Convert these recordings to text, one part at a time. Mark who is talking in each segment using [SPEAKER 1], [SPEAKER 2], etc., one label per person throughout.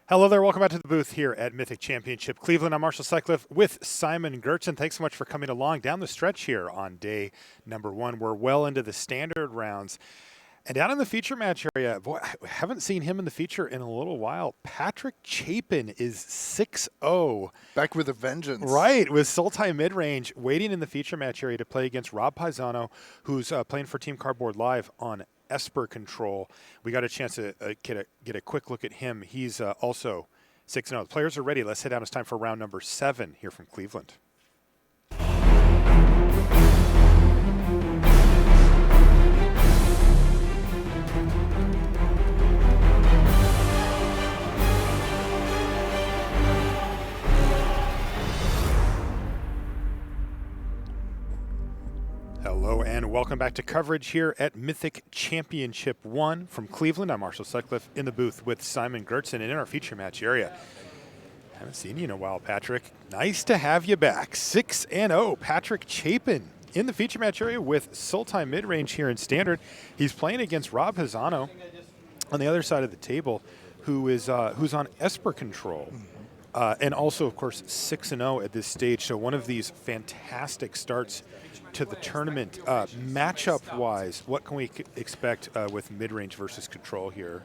[SPEAKER 1] Hello there, welcome back to the booth here at Mythic Championship Cleveland. I'm Marshall Sutcliffe with Simon Gertzen. Thanks so much for coming along down the stretch here on day number one. We're well into the standard rounds. And down in the feature match area, boy, I haven't seen him in the feature in a little while. Patrick Chapin is 6-0.
[SPEAKER 2] Back with a vengeance.
[SPEAKER 1] Right, with Sultai mid-range, waiting in the feature match area to play against Rob Pisano, who's playing for Team Cardboard Live on Esper Control. We got a chance to get a quick look at him. He's also 6-0. The players are ready. Let's head out. It's time for round number 7 here from Cleveland. Hello and welcome back to coverage here at Mythic Championship 1 from Cleveland. I'm Marshall Sutcliffe in the booth with Simon Gertzen and in our feature match area. Haven't seen you in a while, Patrick. Nice to have you back. 6-0, Patrick Chapin in the feature match area with Sultai mid-range here in standard. He's playing against Rob Pisano on the other side of the table, who's on Esper Control. And also, of course, 6-0 at this stage. So one of these fantastic starts to the tournament. Matchup-wise, what can we expect with mid-range versus control here?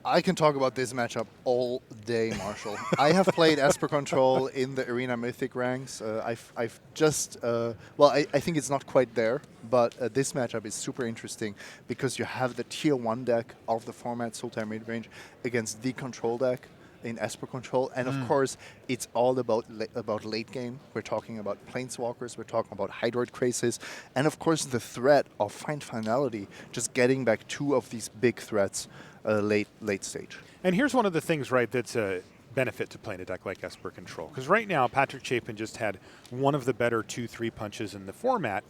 [SPEAKER 2] I can talk about this matchup all day, Marshall. I have played Esper Control in the Arena Mythic ranks. I've just, I think it's not quite there, but this matchup is super interesting because you have the tier 1 deck of the format, Sultai mid-range, against the control deck in Esper Control, and of course it's all about late game. We're talking about Planeswalkers, we're talking about Hydroid Crazes, and of course the threat of Find Finality, just getting back 2 of these big threats late stage.
[SPEAKER 1] And here's one of the things, right, that's a benefit to playing a deck like Esper Control, because right now Patrick Chapin just had one of the better 2-3 punches in the format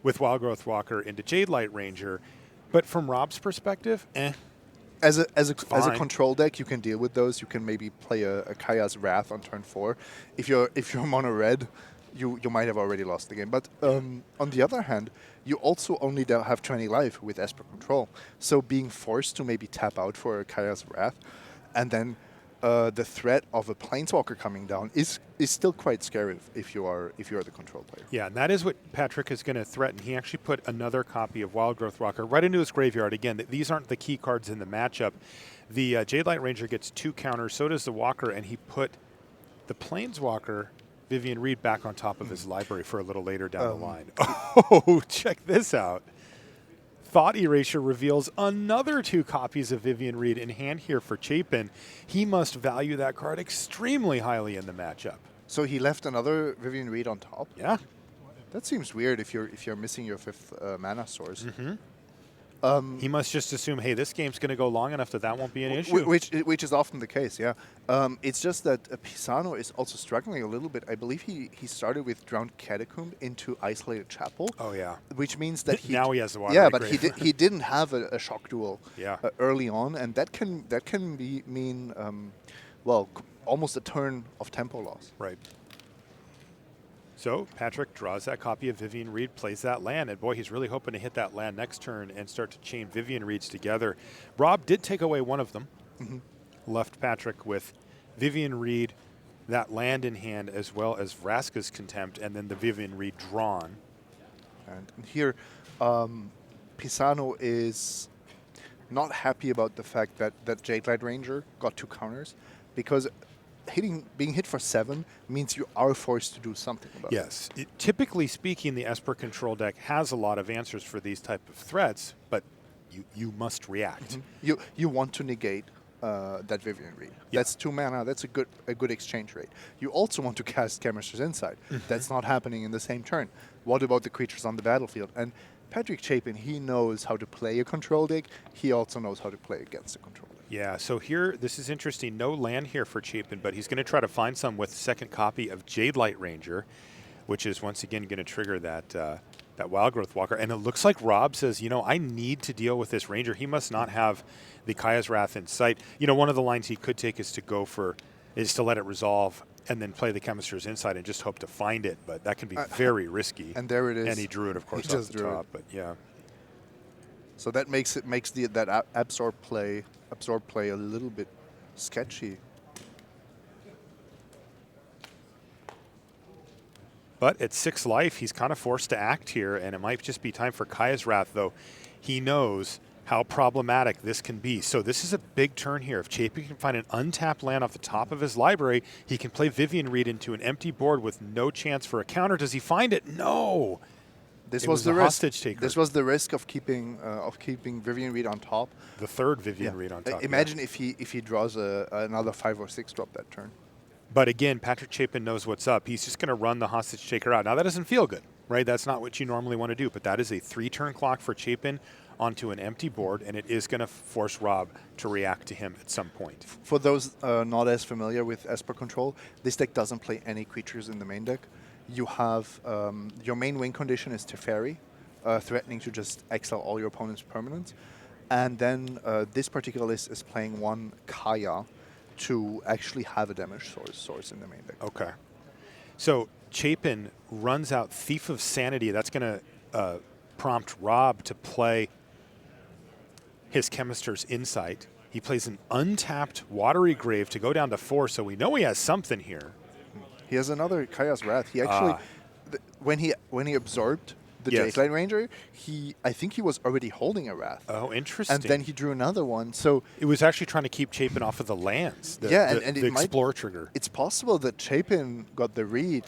[SPEAKER 1] with Wildgrowth Walker into Jade Light Ranger, but from Rob's perspective,
[SPEAKER 2] As a control deck, you can deal with those. You can maybe play a Kaya's Wrath on turn 4. If you're mono red, you might have already lost the game. But on the other hand, you also only have 20 life with Esper Control. So being forced to maybe tap out for a Kaya's Wrath, and then the threat of a Planeswalker coming down is still quite scary if you are the control player.
[SPEAKER 1] Yeah, and that is what Patrick is going to threaten. He actually put another copy of Wildgrowth Walker right into his graveyard. Again, these aren't the key cards in the matchup. The Jade Light Ranger gets 2 counters, so does the Walker, and he put the Planeswalker, Vivian Reed, back on top of his library for a little later down the line. Oh, check this out. Thought Erasure reveals another 2 copies of Vivian Reed in hand here for Chapin. He must value that card extremely highly in the matchup.
[SPEAKER 2] So he left another Vivian Reed on top?
[SPEAKER 1] Yeah.
[SPEAKER 2] That seems weird if you're missing your 5th mana source.
[SPEAKER 1] He must just assume, hey, this game's going to go long enough that won't be an issue.
[SPEAKER 2] Which is often the case, yeah. It's just that Pisano is also struggling a little bit. I believe he started with Drowned Catacomb into Isolated Chapel.
[SPEAKER 1] Oh, yeah.
[SPEAKER 2] Which means that
[SPEAKER 1] now he has the water.
[SPEAKER 2] Yeah, but he didn't have a shock duel early on, and that can mean almost a turn of tempo loss.
[SPEAKER 1] Right. So Patrick draws that copy of Vivian Reed, plays that land, and boy, he's really hoping to hit that land next turn and start to chain Vivian Reeds together. Rob did take away one of them, left Patrick with Vivian Reed, that land in hand, as well as Vraska's Contempt, and then the Vivian Reed drawn.
[SPEAKER 2] And here, Pisano is not happy about the fact that Jade Light Ranger got 2 counters, because being hit for 7 means you are forced to do something about it.
[SPEAKER 1] Yes. Typically speaking, the Esper Control deck has a lot of answers for these type of threats, but you must react.
[SPEAKER 2] You want to negate that Vivian Reed.
[SPEAKER 1] Yeah.
[SPEAKER 2] That's 2 mana. That's a good exchange rate. You also want to cast Chemist's Insight. That's not happening in the same turn. What about the creatures on the battlefield? And Patrick Chapin, he knows how to play a control deck. He also knows how to play against a control deck.
[SPEAKER 1] Yeah, so here, this is interesting. No land here for Chapin, but he's going to try to find some with second copy of Jade Light Ranger, which is once again going to trigger that Wildgrowth Walker. And it looks like Rob says, I need to deal with this Ranger. He must not have the Kaya's Wrath in sight. One of the lines he could take is to let it resolve and then play the Chemist's Insight and just hope to find it, but that can be very risky.
[SPEAKER 2] And there it is.
[SPEAKER 1] And he drew it, of course, off the top, but yeah.
[SPEAKER 2] So that makes that absorb play a little bit sketchy.
[SPEAKER 1] But at 6 life, he's kind of forced to act here, and it might just be time for Kaya's Wrath, though he knows how problematic this can be. So this is a big turn here. If Chapin can find an untapped land off the top of his library, he can play Vivian Reed into an empty board with no chance for a counter. Does he find it? No.
[SPEAKER 2] This was the risk. This was the risk of keeping Vivian Reed on top.
[SPEAKER 1] The third Vivian Reed on top.
[SPEAKER 2] Imagine if he draws another 5 or 6 drop that turn.
[SPEAKER 1] But again, Patrick Chapin knows what's up. He's just going to run the hostage taker out. Now that doesn't feel good, right? That's not what you normally want to do. But that is a 3-turn clock for Chapin onto an empty board, and it is going to force Rob to react to him at some point.
[SPEAKER 2] For those not as familiar with Esper Control, this deck doesn't play any creatures in the main deck. You have your main win condition is Teferi, threatening to just exile all your opponent's permanents. And then this particular list is playing 1 Kaya to actually have a damage source in the main deck.
[SPEAKER 1] Okay. So Chapin runs out Thief of Sanity. That's going to prompt Rob to play his Chemister's Insight. He plays an untapped Watery Grave to go down to 4, so we know he has something here.
[SPEAKER 2] He has another Kaya's Wrath. He actually, when he absorbed the Jade Ranger, I think he was already holding a Wrath.
[SPEAKER 1] Oh, interesting.
[SPEAKER 2] And then he drew another one. So
[SPEAKER 1] it was actually trying to keep Chapin off of the lands. The Explore trigger.
[SPEAKER 2] It's possible that Chapin got the read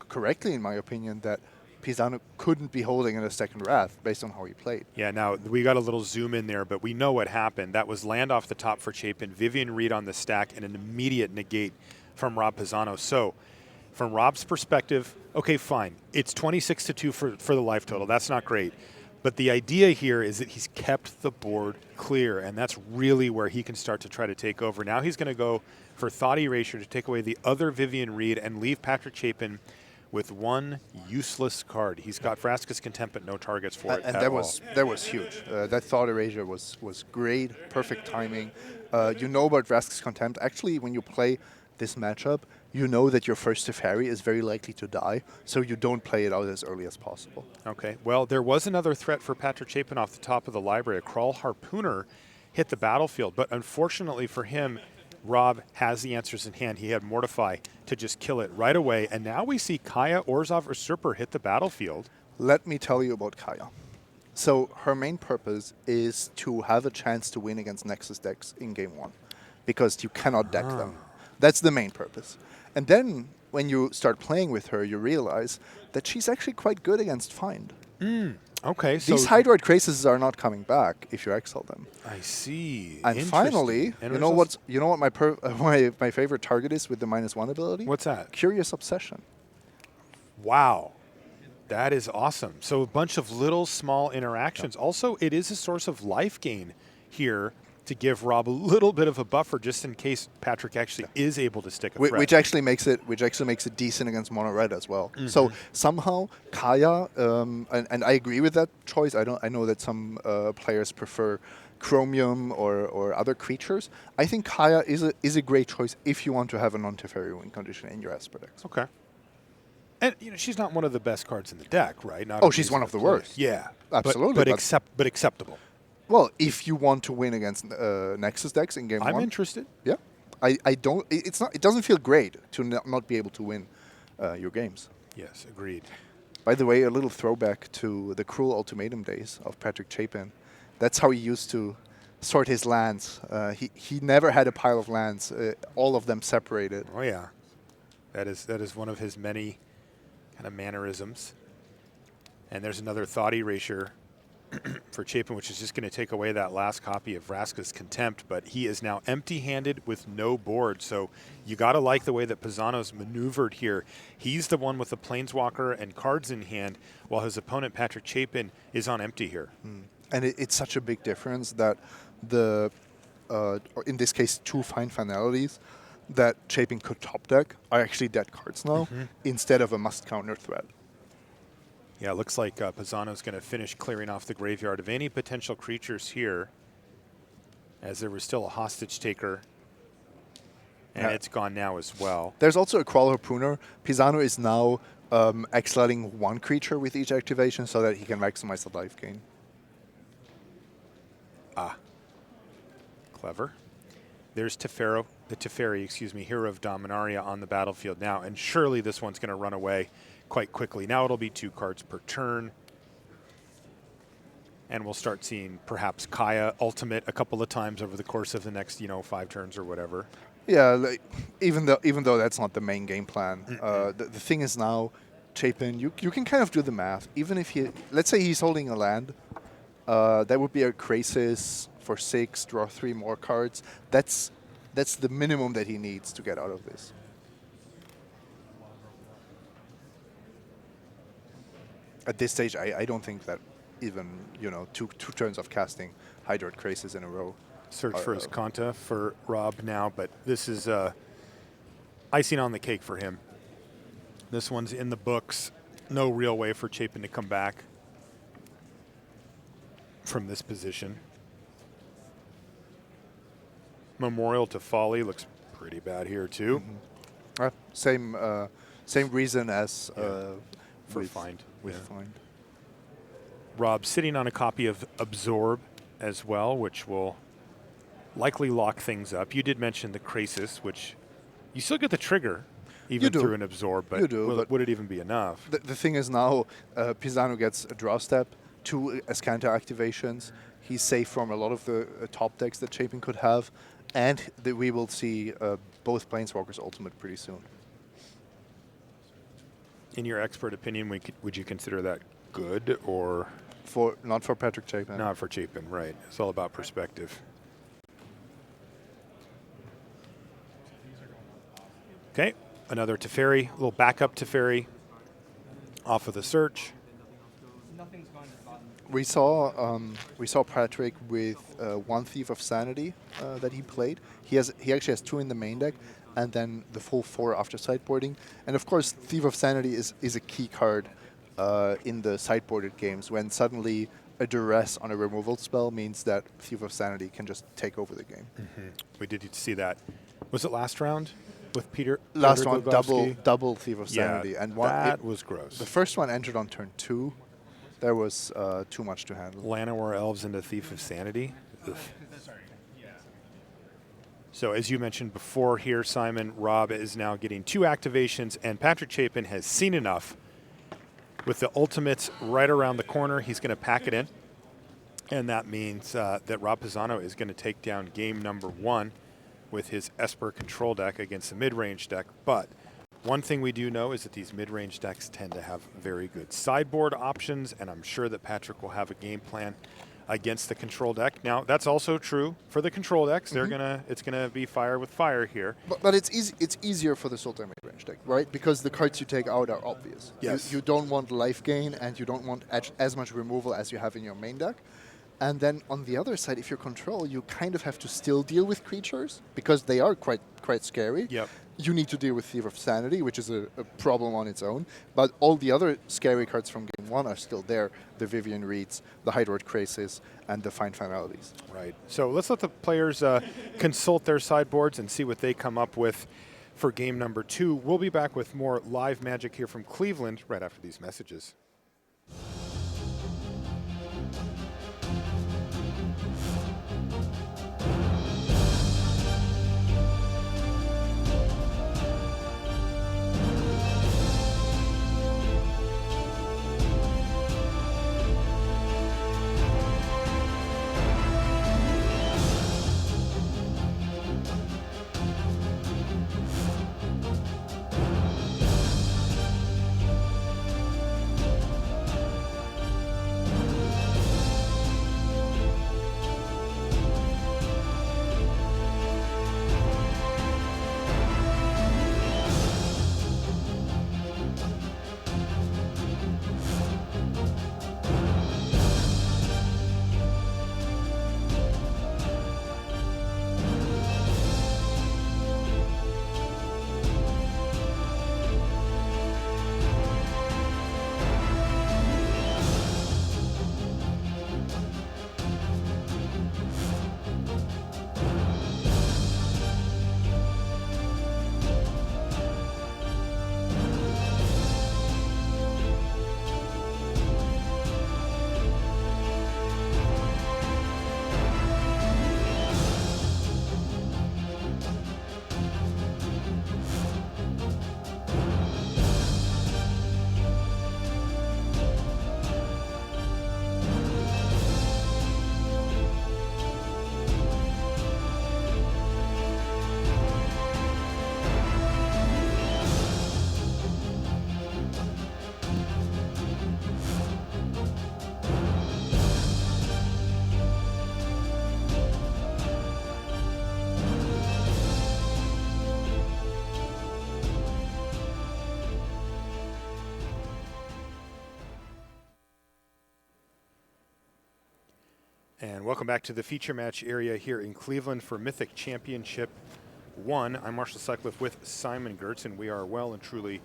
[SPEAKER 2] correctly, in my opinion, that Pisano couldn't be holding in a second Wrath based on how he played.
[SPEAKER 1] Yeah, now we got a little zoom in there, but we know what happened. That was land off the top for Chapin, Vivian Reed on the stack, and an immediate negate from Rob Pisano. So from Rob's perspective, okay, fine. It's 26-2 for the life total. That's not great. But the idea here is that he's kept the board clear, and that's really where he can start to try to take over. Now he's going to go for Thought Erasure to take away the other Vivian Reed and leave Patrick Chapin with 1 useless card. He's got Vraska's Contempt, but no targets for it.
[SPEAKER 2] And that was huge. That Thought Erasure was great, perfect timing. You know about Vraska's Contempt. Actually, when you play this matchup, you know that your first Teferi is very likely to die, so you don't play it out as early as possible.
[SPEAKER 1] Okay. Well, there was another threat for Patrick Chapin off the top of the library. A Crawl Harpooner hit the battlefield, but unfortunately for him, Rob has the answers in hand. He had Mortify to just kill it right away, and now we see Kaya Orzhov Usurper hit the battlefield.
[SPEAKER 2] Let me tell you about Kaya. So her main purpose is to have a chance to win against Nexus decks in game 1, because you cannot deck them. That's the main purpose. And then when you start playing with her, you realize that she's actually quite good against Find.
[SPEAKER 1] Okay, so
[SPEAKER 2] these Hydroid Craces are not coming back if you exile them.
[SPEAKER 1] I see.
[SPEAKER 2] And finally, you know what my favorite target is with the -1 ability?
[SPEAKER 1] What's that?
[SPEAKER 2] Curious Obsession.
[SPEAKER 1] Wow. That is awesome. So a bunch of little small interactions. Yeah. Also, it is a source of life gain here to give Rob a little bit of a buffer just in case Patrick actually is able to stick a threat.
[SPEAKER 2] Which actually makes it decent against mono red as well. So somehow Kaya, and I agree with that choice. I know that some players prefer Chromium or other creatures. I think Kaya is a great choice if you want to have a non-Teferi win condition in your Esper decks.
[SPEAKER 1] Okay. And she's not one of the best cards in the deck, right?
[SPEAKER 2] She's one of the worst.
[SPEAKER 1] Yeah,
[SPEAKER 2] absolutely.
[SPEAKER 1] But acceptable.
[SPEAKER 2] Well, if you want to win against Nexus decks in game 1,
[SPEAKER 1] I'm interested.
[SPEAKER 2] Yeah, I don't. It's not. It doesn't feel great to not be able to win your games.
[SPEAKER 1] Yes, agreed.
[SPEAKER 2] By the way, a little throwback to the cruel ultimatum days of Patrick Chapin. That's how he used to sort his lands. He never had a pile of lands. All of them separated.
[SPEAKER 1] Oh yeah, that is one of his many kind of mannerisms. And there's another Thought Erasure for Chapin, which is just going to take away that last copy of Vraska's Contempt, but he is now empty-handed with no board, so you got to like the way that Pisano's maneuvered here. He's the one with the Planeswalker and cards in hand, while his opponent, Patrick Chapin, is on empty here.
[SPEAKER 2] And it's such a big difference that in this case, 2 Find Finalities that Chapin could top deck are actually dead cards now, instead of a must-counter threat.
[SPEAKER 1] Yeah, it looks like Pisano's going to finish clearing off the graveyard of any potential creatures here, as there was still a hostage taker, and it's gone now as well.
[SPEAKER 2] There's also a Crawl Harpooner. Pisano is now exiling 1 creature with each activation so that he can maximize the life gain.
[SPEAKER 1] Clever. there's Teferi, Hero of Dominaria on the battlefield now, and surely this one's going to run away quite quickly. Now it'll be 2 cards per turn, and we'll start seeing perhaps Kaya ultimate a couple of times over the course of the next 5 turns or whatever.
[SPEAKER 2] Yeah, like, even though that's not the main game plan, the thing is now, Chapin, you can kind of do the math. Even if let's say he's holding a land, that would be a Crisis for 6, draw 3 more cards. That's the minimum that he needs to get out of this. At this stage, I don't think that even two turns of casting Hydroid Crisis in a row.
[SPEAKER 1] Search for his Conta for Rob now, but this is icing on the cake for him. This one's in the books. No real way for Chapin to come back from this position. Memorial to Folly looks pretty bad here too.
[SPEAKER 2] Same reason as
[SPEAKER 1] for Find.
[SPEAKER 2] Find.
[SPEAKER 1] Rob sitting on a copy of Absorb as well, which will likely lock things up. You did mention the Crisis, which you still get the trigger even through an Absorb, but would it even be enough?
[SPEAKER 2] The thing is now Pisano gets a draw step, 2 as counter activations. He's safe from a lot of the top decks that Chapin could have, and we will see both Planeswalkers ultimate pretty soon.
[SPEAKER 1] In your expert opinion, would you consider that good or?
[SPEAKER 2] Not for Patrick Chapin.
[SPEAKER 1] Not for Chapin, right. It's all about perspective. Okay, another Teferi, a little backup Teferi off of the search.
[SPEAKER 2] We saw Patrick with 1 Thief of Sanity that he played. He actually has 2 in the main deck, and then the full 4 after sideboarding. And of course, Thief of Sanity is a key card in the sideboarded games when suddenly a duress on a removal spell means that Thief of Sanity can just take over the game.
[SPEAKER 1] We did see that. Was it last round with Peter?
[SPEAKER 2] Last round, double Thief of Sanity.
[SPEAKER 1] Yeah,
[SPEAKER 2] and
[SPEAKER 1] that was gross.
[SPEAKER 2] The first one entered on turn 2. There was too much to handle.
[SPEAKER 1] Llanowar Elves into Thief of Sanity. Ugh. So as you mentioned before here, Simon, Rob is now getting 2 activations, and Patrick Chapin has seen enough. With the ultimates right around the corner, he's going to pack it in. And that means that Rob Pisano is going to take down game number 1 with his Esper control deck against the mid-range deck. But one thing we do know is that these mid-range decks tend to have very good sideboard options, and I'm sure that Patrick will have a game plan against the control deck. Now, that's also true for the control decks. It's gonna be fire with fire here.
[SPEAKER 2] But it's easy. It's easier for the Sultan mid-range deck, right? Because the cards you take out are obvious.
[SPEAKER 1] Yes.
[SPEAKER 2] You don't want life gain, and you don't want as much removal as you have in your main deck. And then on the other side, if you control, you kind of have to still deal with creatures because they are quite scary.
[SPEAKER 1] Yep.
[SPEAKER 2] You need to deal with Thief of Sanity, which is a problem on its own. But all the other scary cards from game 1 are still there. The Vivian Reeds, the Hydroid Crisis, and the Find Finalities.
[SPEAKER 1] Right. So let's let the players consult their sideboards and see what they come up with for game number 2. We'll be back with more live Magic here from Cleveland right after these messages. welcome back to the feature match area here in Cleveland for Mythic Championship 1. I'm Marshall Sutcliffe with Simon Gertz, and we are well and truly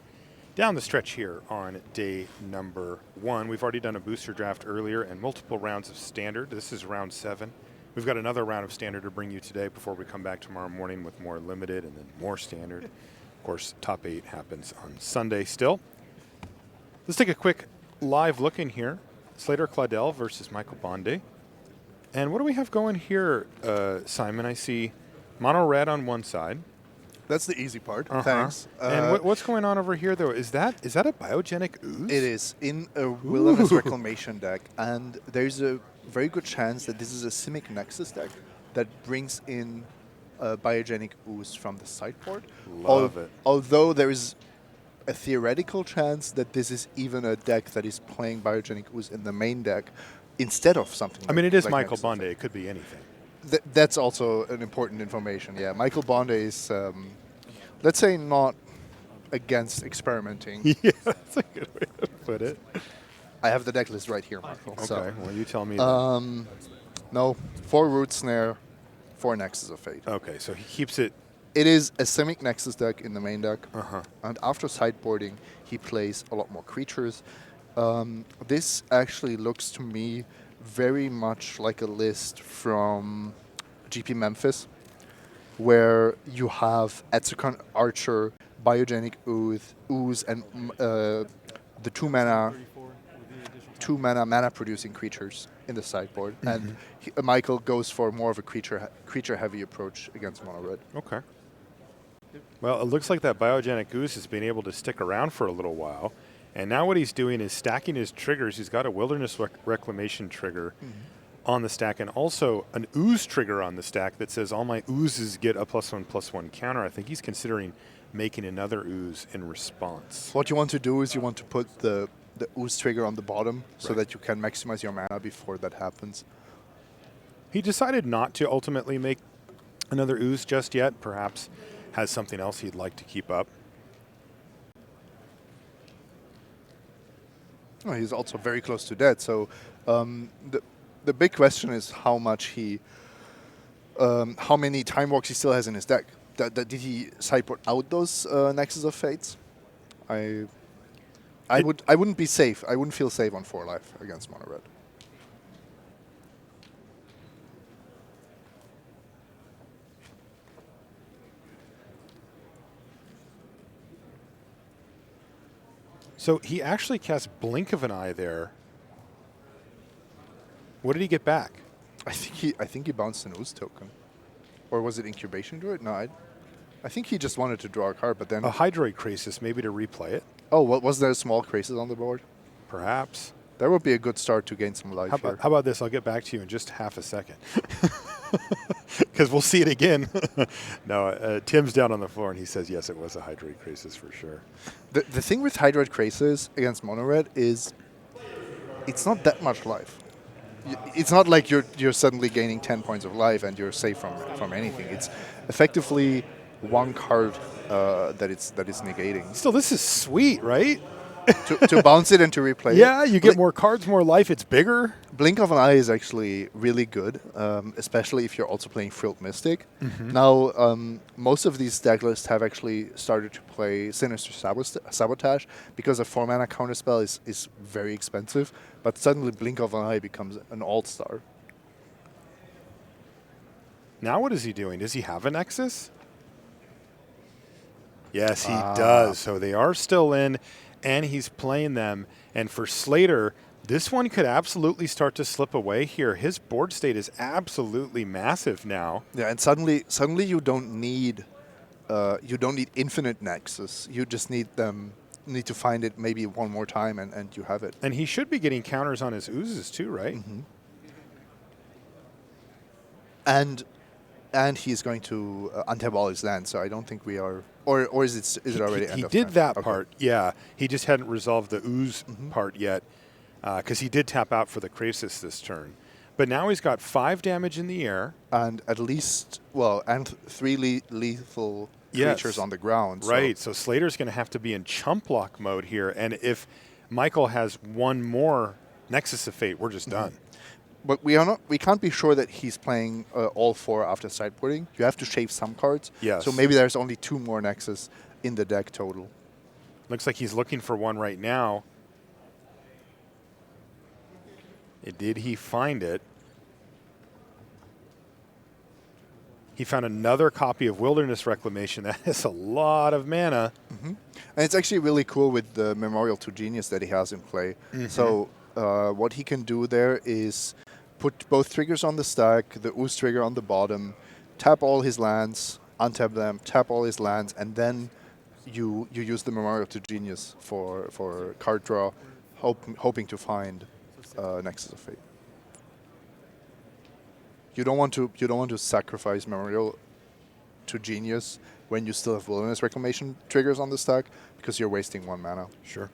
[SPEAKER 1] down the stretch here on day number 1. We've already done a booster draft earlier and multiple rounds of standard. This is round 7. We've got another round of standard to bring you today before we come back tomorrow morning with more limited and then more standard. Of course, top 8 happens on Sunday still. Let's take a quick live look in here. Slater Claudel versus Michael Bonde. And what do we have going here, Simon? I see mono red on one side.
[SPEAKER 2] That's the easy part. Thanks.
[SPEAKER 1] And what's going on over here, though? Is that a biogenic ooze?
[SPEAKER 2] It is in a Wilderness Reclamation deck, and there's a very good chance that this is a Simic Nexus deck that brings in a biogenic ooze from the sideboard.
[SPEAKER 1] Love it.
[SPEAKER 2] Although there is a theoretical chance that this is even a deck that is playing biogenic ooze in the main deck instead of something.
[SPEAKER 1] I mean, it is
[SPEAKER 2] like
[SPEAKER 1] Michael
[SPEAKER 2] Nexus
[SPEAKER 1] Bonde.
[SPEAKER 2] deck.
[SPEAKER 1] It could be anything.
[SPEAKER 2] That's also an important information. Yeah, Michael Bonde is, let's say, not against experimenting.
[SPEAKER 1] Yeah, that's a good way to put it.
[SPEAKER 2] I have the deck list right here, Michael.
[SPEAKER 1] Okay,
[SPEAKER 2] So,
[SPEAKER 1] well, you tell me.
[SPEAKER 2] no, 4 Root Snare, 4 Nexus of Fate.
[SPEAKER 1] Okay, so he keeps it.
[SPEAKER 2] It is a Simic Nexus deck in the main deck.
[SPEAKER 1] Uh-huh.
[SPEAKER 2] And after sideboarding, he plays a lot more creatures. This actually looks to me very much like a list from GP Memphis, where you have Etzicon Archer, Biogenic Ooze, and the 2 mana producing creatures in the sideboard. And Michael goes for more of a creature heavy approach against mono red.
[SPEAKER 1] Okay. Well, it looks like that biogenic ooze has been able to stick around for a little while. And now what he's doing is stacking his triggers. He's got a Wilderness Reclamation trigger on the stack and also an ooze trigger on the stack that says all my oozes get a +1/+1 counter. I think he's considering making another ooze in response.
[SPEAKER 2] What you want to do is you want to put the ooze trigger on the bottom so that you can maximize your mana before that happens.
[SPEAKER 1] He decided not to ultimately make another ooze just yet. Perhaps has something else he'd like to keep up.
[SPEAKER 2] Oh, he's also very close to dead. So the big question is how much how many Time Walks he still has in his deck. Did he sideboard out those Nexus of Fates? I wouldn't be safe. I wouldn't feel safe on 4 life against mono red.
[SPEAKER 1] So he actually cast Blink of an Eye there. What did he get back?
[SPEAKER 2] I think he bounced an ooze token, or was it Incubation Druid? No, I think he just wanted to draw a card, but then
[SPEAKER 1] A Hydroid Krasis, maybe to replay it.
[SPEAKER 2] oh, what was there? A small Krasis on the board?
[SPEAKER 1] Perhaps.
[SPEAKER 2] That would be a good start to gain some life here.
[SPEAKER 1] How about this? I'll get back to you in just half a second. Because we'll see it again. No, Tim's down on the floor, and he says, yes, it was a Hydroid Krasis for sure.
[SPEAKER 2] The thing with Hydroid Krasis against mono red is it's not that much life. It's not like you're suddenly gaining 10 points of life and you're safe from anything. It's effectively 1 card that is negating.
[SPEAKER 1] Still, this is sweet, right?
[SPEAKER 2] to bounce it and to replay it.
[SPEAKER 1] Yeah, you get more cards, more life. It's bigger.
[SPEAKER 2] Blink of an Eye is actually really good, especially if you're also playing Frilled Mystic. Now, most of these deck lists have actually started to play Sinister Sabotage because a 4 mana counterspell is very expensive, but suddenly Blink of an Eye becomes an all-star.
[SPEAKER 1] Now what is he doing? Does he have a Nexus? Yes, he does. So they are still in, and he's playing them. And for Slater, this one could absolutely start to slip away here. His board state is absolutely massive now.
[SPEAKER 2] Yeah, and suddenly you don't need infinite Nexus. You just need to find it maybe one more time, and you have it.
[SPEAKER 1] And he should be getting counters on his oozes too, right?
[SPEAKER 2] And he's going to untap all his land, so I don't think we are... Or is it already end
[SPEAKER 1] He
[SPEAKER 2] of
[SPEAKER 1] did
[SPEAKER 2] turn?
[SPEAKER 1] that
[SPEAKER 2] Okay.
[SPEAKER 1] part, yeah. He just hadn't resolved the ooze part yet, because he did tap out for the Krasis this turn. But now he's got 5 damage in the air.
[SPEAKER 2] And at least, and 3 lethal creatures on the ground.
[SPEAKER 1] Right, so Slater's going to have to be in chump block mode here, and if Michael has 1 more Nexus of Fate, we're just done.
[SPEAKER 2] but we can't be sure that he's playing all 4 after sideboarding. You have to shave some cards.
[SPEAKER 1] Yes.
[SPEAKER 2] So maybe there's only 2 more Nexus in the deck total.
[SPEAKER 1] Looks like he's looking for one right now. Did he find it? He found another copy of Wilderness Reclamation. That is a lot of mana.
[SPEAKER 2] And it's actually really cool with the Memorial to Genius that he has in play. So what he can do there is put both triggers on the stack, the Ooze trigger on the bottom, tap all his lands, untap them, tap all his lands, and then you use the Memorial to Genius for card draw, hoping to find Nexus of Fate. You don't want to sacrifice Memorial to Genius when you still have Wilderness Reclamation triggers on the stack, because you're wasting 1 mana.
[SPEAKER 1] Sure.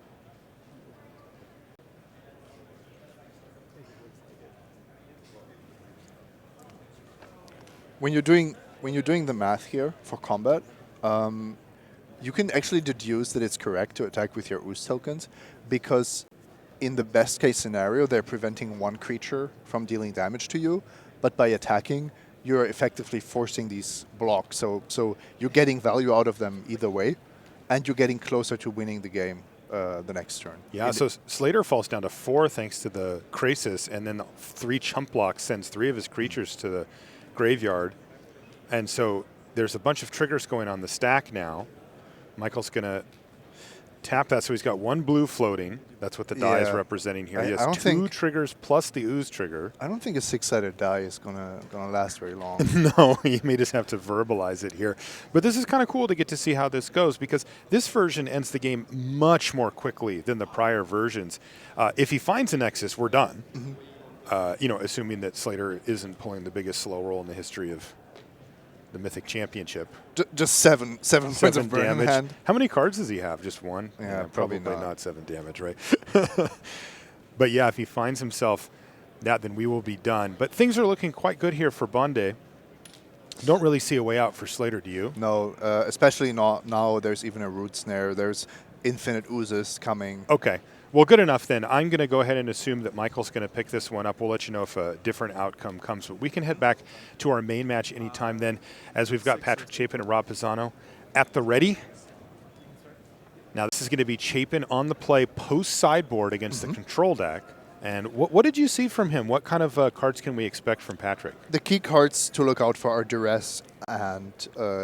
[SPEAKER 2] When you're doing the math here for combat, you can actually deduce that it's correct to attack with your Ooze tokens, because in the best case scenario, they're preventing 1 creature from dealing damage to you, but by attacking, you're effectively forcing these blocks. So you're getting value out of them either way, and you're getting closer to winning the game the next turn.
[SPEAKER 1] Yeah, so Slater falls down to 4 thanks to the Krasis, and then the 3 chump blocks sends 3 of his creatures to the graveyard. And so there's a bunch of triggers going on the stack now. Michael's going to tap that, so he's got 1 blue floating. That's what the die is representing here. He has 2 triggers plus the Ooze trigger.
[SPEAKER 2] I don't think a 6-sided die is gonna last very long.
[SPEAKER 1] No, he may just have to verbalize it here. But this is kind of cool to get to see how this goes, because this version ends the game much more quickly than the prior versions. If he finds a Nexus, we're done. Assuming that Slater isn't pulling the biggest slow roll in the history of the Mythic Championship.
[SPEAKER 2] Just seven points of burn
[SPEAKER 1] damage.
[SPEAKER 2] in hand.
[SPEAKER 1] How many cards does he have? Just 1?
[SPEAKER 2] Yeah, probably
[SPEAKER 1] not 7 damage, right? But yeah, if he finds himself that, then we will be done. But things are looking quite good here for Bonde. Don't really see a way out for Slater, do you?
[SPEAKER 2] No, especially not now. There's even a Root Snare. There's infinite Oozes coming.
[SPEAKER 1] Okay. Well, good enough then. I'm going to go ahead and assume that Michael's going to pick this one up. We'll let you know if a different outcome comes. But we can head back to our main match anytime then, as we've got Patrick Chapin and Rob Pisano at the ready. Now, this is going to be Chapin on the play post-sideboard against the control deck. And what did you see from him? What kind of cards can we expect from Patrick?
[SPEAKER 2] The key cards to look out for are Duress and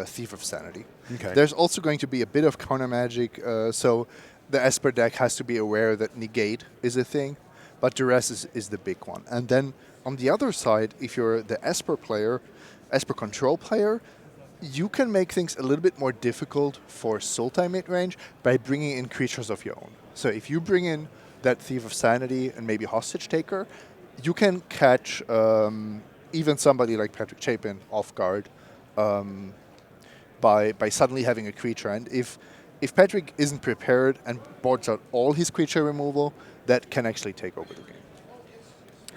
[SPEAKER 2] Thief of Sanity.
[SPEAKER 1] Okay.
[SPEAKER 2] There's also going to be a bit of counter magic, so the Esper deck has to be aware that Negate is a thing, but Duress is the big one. And then on the other side, if you're the Esper player, Esper control player, you can make things a little bit more difficult for Sultai midrange by bringing in creatures of your own. So if you bring in that Thief of Sanity and maybe Hostage Taker, you can catch even somebody like Patrick Chapin off guard by suddenly having a creature. And if Patrick isn't prepared and boards out all his creature removal, that can actually take over the game.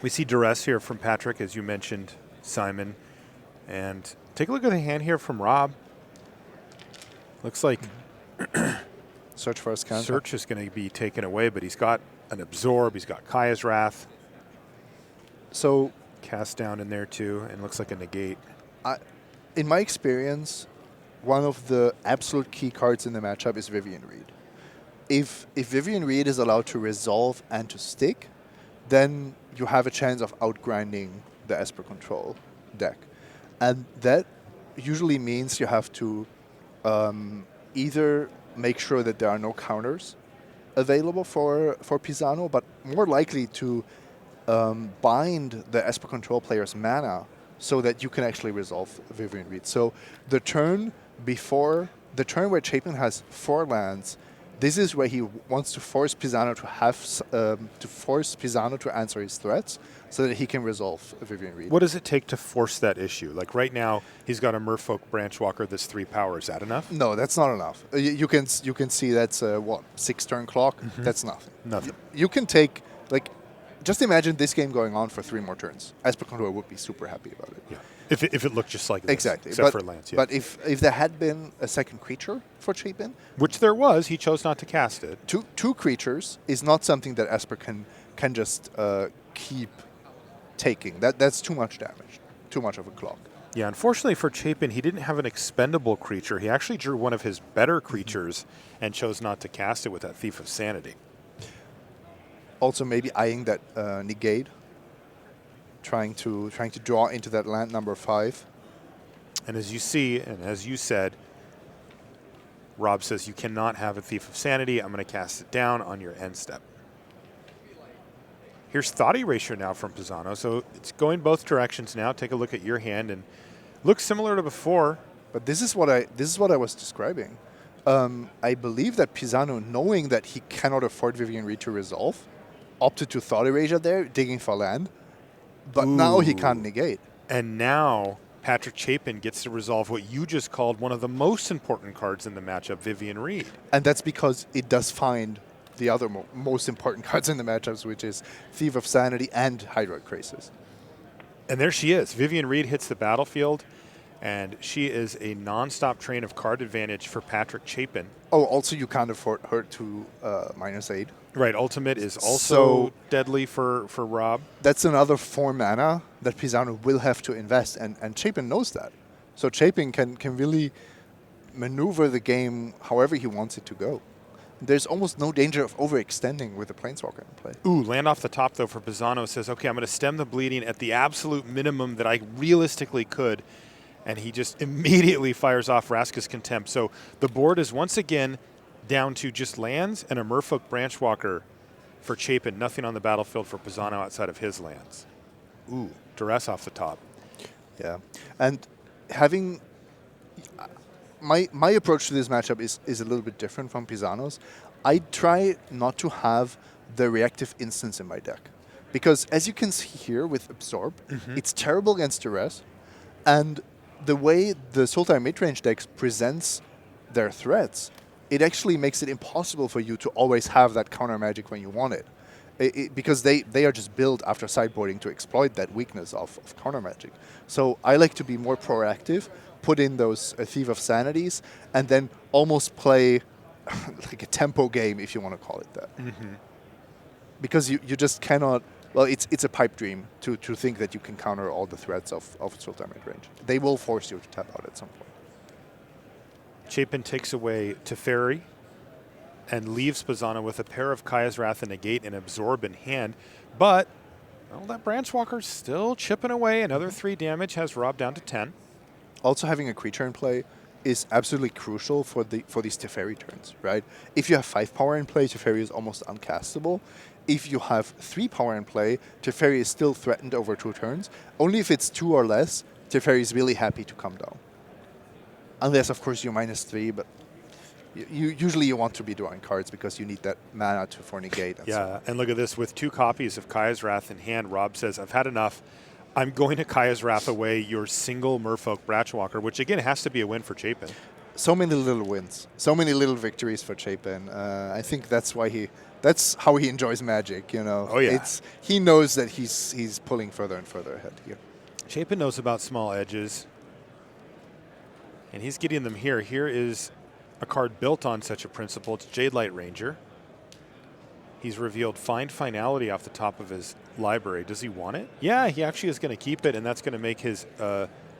[SPEAKER 1] We see Duress here from Patrick, as you mentioned, Simon. And take a look at the hand here from Rob. Looks like
[SPEAKER 2] Search for a Scan.
[SPEAKER 1] Search is going to be taken away, but he's got an Absorb. He's got Kaya's Wrath.
[SPEAKER 2] So
[SPEAKER 1] Cast down in there too, and looks like a Negate.
[SPEAKER 2] In my experience, one of the absolute key cards in the matchup is Vivian Reed. If Vivian Reed is allowed to resolve and to stick, then you have a chance of outgrinding the Esper Control deck. And that usually means you have to either make sure that there are no counters available for Pisano, but more likely to bind the Esper Control player's mana so that you can actually resolve Vivian Reed. So the turn before, the turn where Chapin has 4 lands, this is where he wants to force Pisano to answer his threats so that he can resolve Vivian Reed.
[SPEAKER 1] What does it take to force that issue? Like right now, he's got a Merfolk Branchwalker that's 3 power. Is that enough?
[SPEAKER 2] No, that's not enough. You can see that's 6 turn clock. That's nothing.
[SPEAKER 1] Nothing.
[SPEAKER 2] You can take, like, just imagine this game going on for 3 more turns. Esper Control would be super happy about it.
[SPEAKER 1] Yeah. If it looked just like this.
[SPEAKER 2] Exactly.
[SPEAKER 1] Except for lands, yeah.
[SPEAKER 2] But if there had been a second creature for Chapin,
[SPEAKER 1] which there was, he chose not to cast it.
[SPEAKER 2] Two creatures is not something that Esper can just keep taking. That's too much damage, too much of a clock.
[SPEAKER 1] Yeah, unfortunately for Chapin, he didn't have an expendable creature. He actually drew one of his better creatures and chose not to cast it with that Thief of Sanity.
[SPEAKER 2] Also, maybe eyeing that negate, trying to draw into that land number 5.
[SPEAKER 1] And as you see, and as you said, Rob says you cannot have a Thief of Sanity. I'm going to cast it down on your end step. Here's Thought Erasure now from Pisano. So it's going both directions now. Take a look at your hand and looks similar to before.
[SPEAKER 2] But this is what I was describing. I believe that Pisano, knowing that he cannot afford Vivian Reed to resolve, opted to Thought Erasure there, digging for land. But now he can't negate.
[SPEAKER 1] And now Patrick Chapin gets to resolve what you just called one of the most important cards in the matchup, Vivian Reed.
[SPEAKER 2] And that's because it does find the other most important cards in the matchups, which is Thief of Sanity and Hydroid Crisis.
[SPEAKER 1] And there she is. Vivian Reed hits the battlefield, and she is a non-stop train of card advantage for Patrick Chapin.
[SPEAKER 2] Oh, also you can't afford her to -8.
[SPEAKER 1] Right, Ultimate is also deadly for Rob.
[SPEAKER 2] That's another 4 mana that Pisano will have to invest, and Chapin knows that. So Chapin can really maneuver the game however he wants it to go. There's almost no danger of overextending with the Planeswalker in play.
[SPEAKER 1] Ooh, land off the top, though, for Pisano. Says, okay, I'm going to stem the bleeding at the absolute minimum that I realistically could. And he just immediately fires off Vraska's Contempt. So the board is once again down to just lands and a Merfolk Branchwalker for Chapin. Nothing on the battlefield for Pisano outside of his lands. Ooh, Duress off the top.
[SPEAKER 2] Yeah. And having... My approach to this matchup is a little bit different from Pisano's. I try not to have the reactive instance in my deck. Because as you can see here with Absorb, it's terrible against Duress. And the way the Sultai midrange decks presents their threats, it actually makes it impossible for you to always have that counter magic when you want it. Because they are just built after sideboarding to exploit that weakness of counter magic. So I like to be more proactive, put in those Thief of Sanities, and then almost play like a tempo game, if you want to call it that. Because you just cannot... Well, it's a pipe dream to think that you can counter all the threats of Sultai midrange. They will force you to tap out at some point.
[SPEAKER 1] Chapin takes away Teferi and leaves Pisano with a pair of Kaya's Wrath and Negate and Absorb in hand. But, well, that Branchwalker's still chipping away. Another 3 damage has Rob down to 10.
[SPEAKER 2] Also, having a creature in play is absolutely crucial for these Teferi turns, right? If you have 5 power in play, Teferi is almost uncastable. If you have 3 power in play, Teferi is still threatened over 2 turns. Only if it's 2 or less, Teferi is really happy to come down. Unless, of course, you're -3, but usually you want to be drawing cards because you need that mana for negate. And
[SPEAKER 1] yeah, and look at this. With 2 copies of Kaya's Wrath in hand, Rob says, I've had enough. I'm going to Kaya's Wrath away your single Merfolk Branchwalker, which, again, has to be a win for Chapin.
[SPEAKER 2] So many little wins. So many little victories for Chapin. I think that's why that's how he enjoys Magic, you know.
[SPEAKER 1] Oh, yeah.
[SPEAKER 2] He knows that he's pulling further and further ahead here.
[SPEAKER 1] Chapin knows about small edges, and he's getting them here. Here is a card built on such a principle. It's Jade Light Ranger. He's revealed Find Finality off the top of his library. Does he want it? Yeah, he actually is going to keep it, and that's going to make his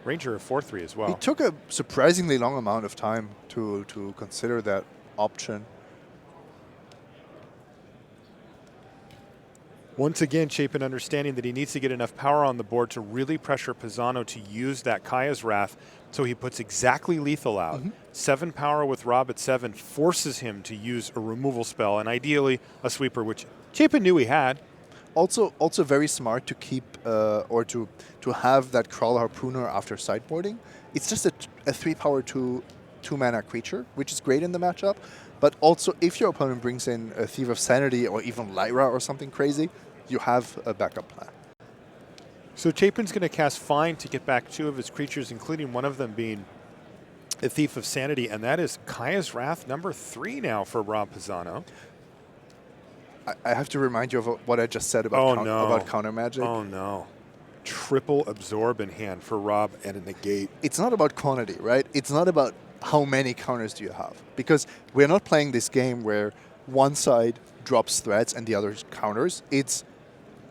[SPEAKER 1] Ranger a 4/3 as well.
[SPEAKER 2] He took a surprisingly long amount of time to consider that option.
[SPEAKER 1] Once again, Chapin understanding that he needs to get enough power on the board to really pressure Pisano to use that Kaya's Wrath, so he puts exactly lethal out. 7 power with Rob at 7 forces him to use a removal spell, and ideally a sweeper, which Chapin knew he had.
[SPEAKER 2] Also very smart to keep or to have that Crawler Harpooner after sideboarding. It's just a 3 power 2 mana creature, which is great in the matchup. But also, if your opponent brings in a Thief of Sanity or even Lyra or something crazy, you have a backup plan.
[SPEAKER 1] So Chapin's going to cast Find to get back 2 of his creatures, including one of them being a Thief of Sanity, and that is Kaya's Wrath number 3 now for Rob Pisano.
[SPEAKER 2] I have to remind you of what I just said about counter magic.
[SPEAKER 1] Oh no. Triple Absorb in hand for Rob and a negate.
[SPEAKER 2] It's not about quantity, right? It's not about how many counters do you have. Because we're not playing this game where one side drops threats and the other counters. It's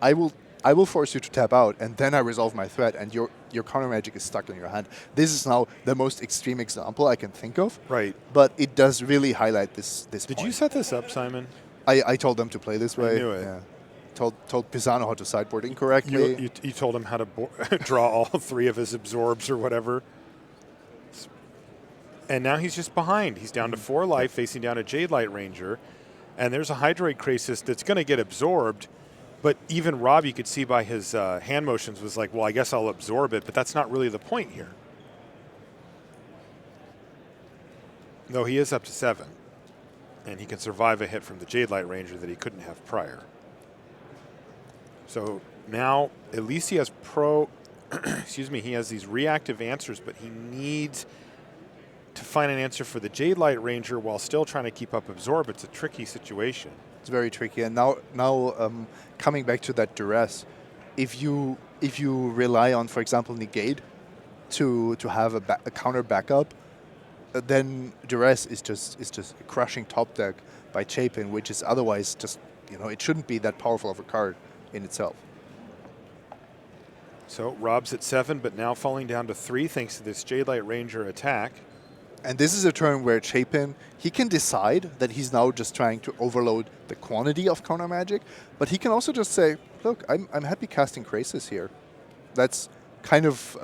[SPEAKER 2] I will I will force you to tap out, and then I resolve my threat, and your counter magic is stuck in your hand. This is now the most extreme example I can think of.
[SPEAKER 1] Right.
[SPEAKER 2] But it does really highlight this
[SPEAKER 1] Did
[SPEAKER 2] point.
[SPEAKER 1] you set this up, Simon?
[SPEAKER 2] I told them to play this way.
[SPEAKER 1] I knew it.
[SPEAKER 2] Yeah. Told Pisano how to sideboard incorrectly.
[SPEAKER 1] You told him how to draw all 3 of his absorbs or whatever. And now he's just behind. He's down to 4 life, facing down a Jade Light Ranger. And there's a Hydroid Krasis that's going to get absorbed. But even Rob, you could see by his hand motions, was like, well, I guess I'll absorb it. But that's not really the point here. No, he is up to 7. And he can survive a hit from the Jade Light Ranger that he couldn't have prior. So now, at least he has excuse me, he has these reactive answers, but he needs to find an answer for the Jade Light Ranger while still trying to keep up Absorb. It's a tricky situation.
[SPEAKER 2] It's very tricky. And now coming back to that duress, if you rely on, for example, negate to have a counter backup, then duress is just a crushing top deck by Chapin, which is otherwise just, it shouldn't be that powerful of a card in itself.
[SPEAKER 1] So Rob's at 7, but now falling down to 3 thanks to this Jade Light Ranger attack.
[SPEAKER 2] And this is a turn where Chapin, he can decide that he's now just trying to overload the quantity of counter magic, but he can also just say, look, I'm happy casting Krasis here. That's kind of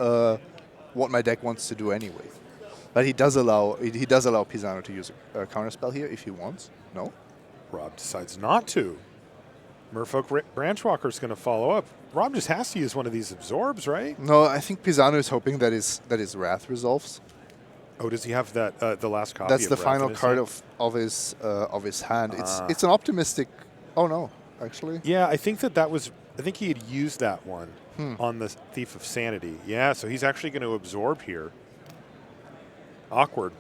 [SPEAKER 2] what my deck wants to do anyway. But he does allow Pisano to use a counterspell here if he wants. No?
[SPEAKER 1] Rob decides not to. Merfolk Branchwalker's going to follow up. Rob just has to use one of these absorbs, right?
[SPEAKER 2] No, I think Pisano is hoping that his Wrath resolves.
[SPEAKER 1] Oh, does he have that the last copy?
[SPEAKER 2] That's
[SPEAKER 1] of
[SPEAKER 2] the
[SPEAKER 1] Wrath
[SPEAKER 2] final
[SPEAKER 1] in his
[SPEAKER 2] card
[SPEAKER 1] hand?
[SPEAKER 2] of his hand. It's an optimistic. Oh no, actually.
[SPEAKER 1] Yeah, I think that was. I think he had used that one on the Thief of Sanity. Yeah, so he's actually going to absorb here. Awkward.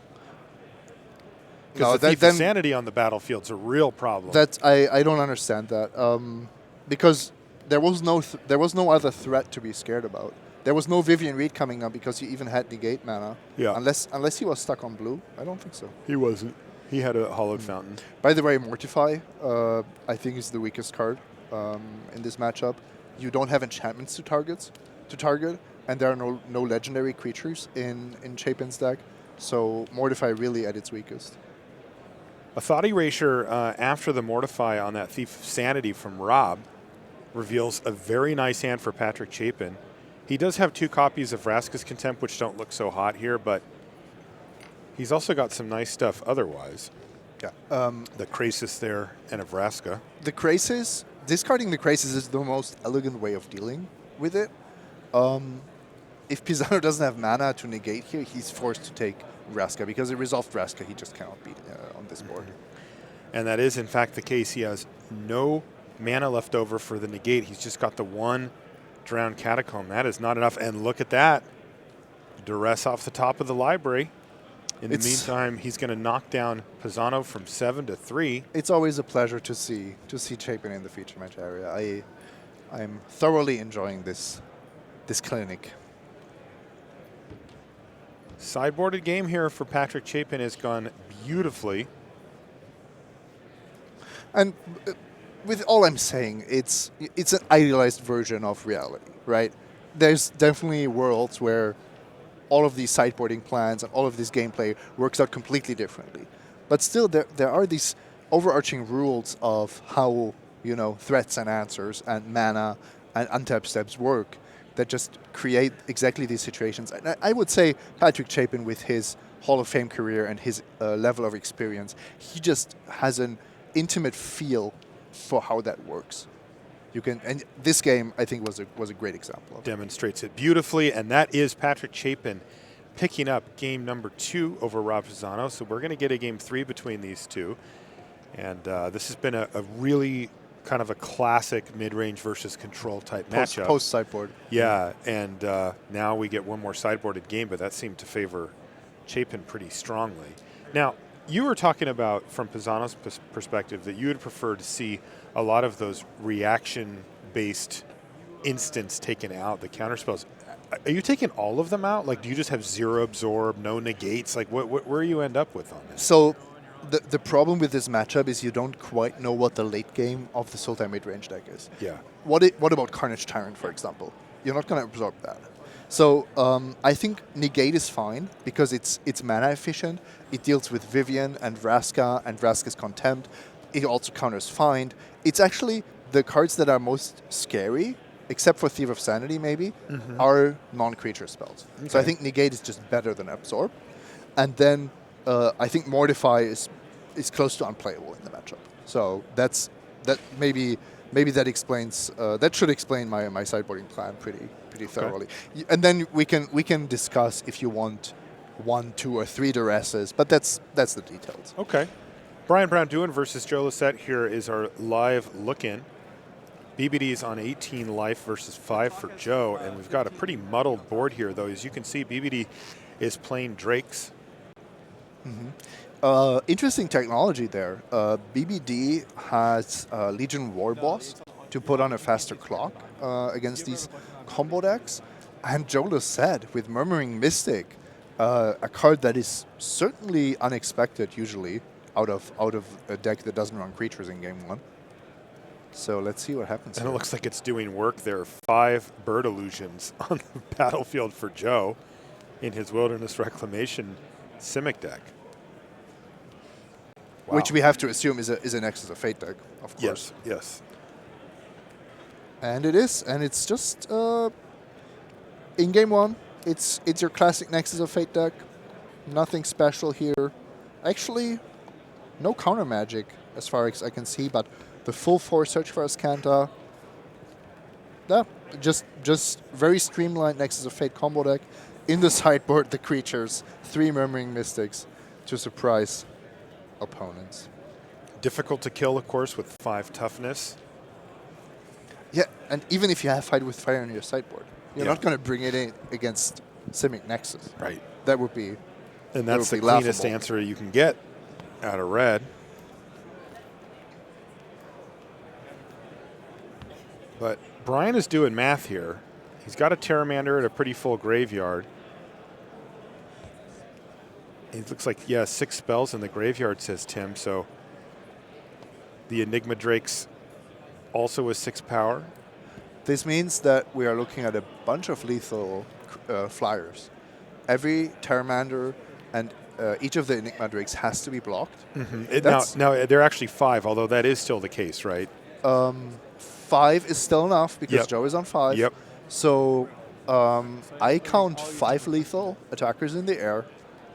[SPEAKER 1] Because the Thief of Sanity on the battlefield's a real problem.
[SPEAKER 2] I don't understand that because there was no other threat to be scared about. There was no Vivian Reed coming up because he even had negate mana.
[SPEAKER 1] Yeah.
[SPEAKER 2] Unless he was stuck on blue, I don't think so.
[SPEAKER 1] He wasn't. He had a Hollowed Fountain.
[SPEAKER 2] By the way, Mortify, I think is the weakest card in this matchup. You don't have enchantments to target, and there are no legendary creatures in Chapin's deck. So Mortify really at its weakest.
[SPEAKER 1] A Thought Erasure after the Mortify on that Thief of Sanity from Rob reveals a very nice hand for Patrick Chapin. He does have 2 copies of Vraska's Contempt, which don't look so hot here, but he's also got some nice stuff otherwise.
[SPEAKER 2] Yeah.
[SPEAKER 1] The Krasis there and a Vraska.
[SPEAKER 2] The Krasis, discarding the Krasis is the most elegant way of dealing with it. If Pisano doesn't have mana to negate here, he's forced to take Vraska, because a resolved Vraska he just cannot beat on this board.
[SPEAKER 1] And that is, in fact, the case. He has no mana left over for the negate. He's just got the 1 Drowned Catacomb. That is not enough. And look at that. Duress off the top of the library. In the meantime, he's going to knock down Pisano from 7 to 3.
[SPEAKER 2] It's always a pleasure to see Chapin in the feature match area. I'm thoroughly enjoying this clinic.
[SPEAKER 1] Sideboarded game here for Patrick Chapin has gone beautifully.
[SPEAKER 2] And with all I'm saying, it's an idealized version of reality, right? There's definitely worlds where all of these sideboarding plans and all of this gameplay works out completely differently. But still, there are these overarching rules of how, threats and answers and mana and untap steps work that just create exactly these situations. And I would say Patrick Chapin, with his Hall of Fame career and his level of experience, he just has an intimate feel for how that works. And this game, I think, was a great example of it.
[SPEAKER 1] Demonstrates it beautifully, and that is Patrick Chapin picking up game number 2 over Rob Pisano. So we're going to get a game 3 between these two. And this has been a really kind of a classic mid-range versus control type matchup.
[SPEAKER 2] Post-sideboard.
[SPEAKER 1] Yeah, and now we get one more sideboarded game, but that seemed to favor Chapin pretty strongly. Now, you were talking about, from Pisano's perspective, that you would prefer to see a lot of those reaction-based instants taken out, the counterspells. Are you taking all of them out? Like, do you just have 0 absorb, no negates? Like, where you end up with on this?
[SPEAKER 2] So the problem with this matchup is you don't quite know what the late game of the Sultai mid-range deck is.
[SPEAKER 1] Yeah.
[SPEAKER 2] What about Carnage Tyrant, for example? You're not going to absorb that. So I think Negate is fine because it's mana efficient. It deals with Vivian and Vraska's Contempt. It also counters Find. It's actually the cards that are most scary, except for Thief of Sanity maybe, are non-creature spells. Okay. So I think Negate is just better than Absorb. And then I think Mortify is close to unplayable in the matchup. So that maybe that explains that should explain my sideboarding plan pretty thoroughly. Okay. And then we can discuss if you want 1, 2, or 3 Duresses, but that's the details.
[SPEAKER 1] Okay. Brian Brown-Duin versus Joe Lisette here is our live look-in. BBD's on 18 life versus 5 for Joe, and we've got a pretty muddled board here, though. As you can see, BBD is playing Drakes.
[SPEAKER 2] Interesting technology there. BBD has Legion War Boss to put on a faster clock against these combo decks, and Joe Lisette with Murmuring Mystic, a card that is certainly unexpected usually out of a deck that doesn't run creatures in game 1. So let's see what happens.
[SPEAKER 1] And it looks like it's doing work there. 5 bird illusions on the battlefield for Joe in his Wilderness Reclamation Simic deck. Wow.
[SPEAKER 2] Which we have to assume is a Nexus of Fate deck, of course.
[SPEAKER 1] Yes.
[SPEAKER 2] And it is, and it's just in game 1. It's your classic Nexus of Fate deck. Nothing special here. Actually, no counter magic as far as I can see, but the full 4 Search for Azcanta. Yeah, just very streamlined Nexus of Fate combo deck. In the sideboard, the creatures, 3 Murmuring Mystics to surprise opponents.
[SPEAKER 1] Difficult to kill, of course, with 5 toughness.
[SPEAKER 2] Yeah, and even if you have Fight with Fire on your sideboard, you're not going to bring it in against Simic Nexus.
[SPEAKER 1] Right.
[SPEAKER 2] That would be
[SPEAKER 1] And that's the cleanest
[SPEAKER 2] laughable
[SPEAKER 1] answer you can get out of red. But Brian is doing math here. He's got a Terramander at a pretty full graveyard. It looks like, 6 spells in the graveyard, says Tim. So the Enigma Drakes also with 6 power.
[SPEAKER 2] This means that we are looking at a bunch of lethal flyers. Every Terramander and each of the Enigma Drakes has to be blocked.
[SPEAKER 1] Now, they're actually 5, although that is still the case, right?
[SPEAKER 2] 5 is still enough because Joe is on 5.
[SPEAKER 1] Yep.
[SPEAKER 2] So I count 5 lethal attackers in the air,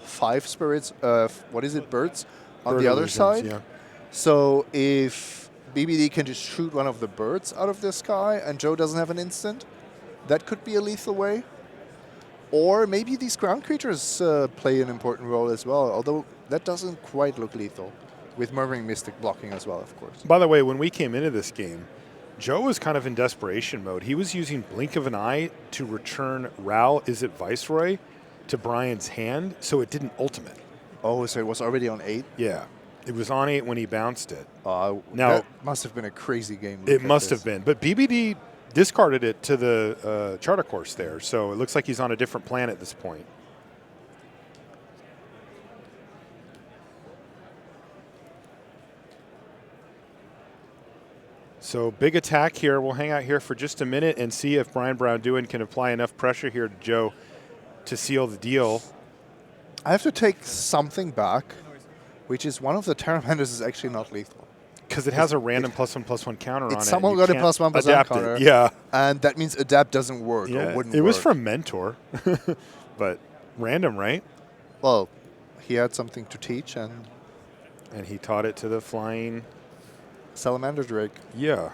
[SPEAKER 2] 5 spirits, birds on the other side.
[SPEAKER 1] Yeah.
[SPEAKER 2] So if BBD can just shoot one of the birds out of the sky and Joe doesn't have an instant, that could be a lethal way. Or maybe these ground creatures play an important role as well, although that doesn't quite look lethal, with Murmuring Mystic blocking as well, of course.
[SPEAKER 1] By the way, when we came into this game, Joe was kind of in desperation mode. He was using Blink of an Eye to return Ral, Is It Viceroy, to Brian's hand, so it didn't ultimate.
[SPEAKER 2] Oh, so it was already on 8?
[SPEAKER 1] Yeah. It was on 8 when he bounced it.
[SPEAKER 2] Now, that must have been a crazy game.
[SPEAKER 1] It must have been. But BBD discarded it to the charter course there, so it looks like he's on a different planet at this point. So big attack here. We'll hang out here for just a minute and see if Brian Brown-Duin can apply enough pressure here to Joe to seal the deal.
[SPEAKER 2] I have to take something back, which is one of the Terramanders is actually not lethal.
[SPEAKER 1] Because it has a random +1/+1 counter on it.
[SPEAKER 2] Someone got a +1/+1 counter.
[SPEAKER 1] Yeah.
[SPEAKER 2] And that means Adapt doesn't work or wouldn't work.
[SPEAKER 1] It was from Mentor, but random, right?
[SPEAKER 2] Well, he had something to teach and
[SPEAKER 1] he taught it to the flying
[SPEAKER 2] Salamander Drake.
[SPEAKER 1] Yeah.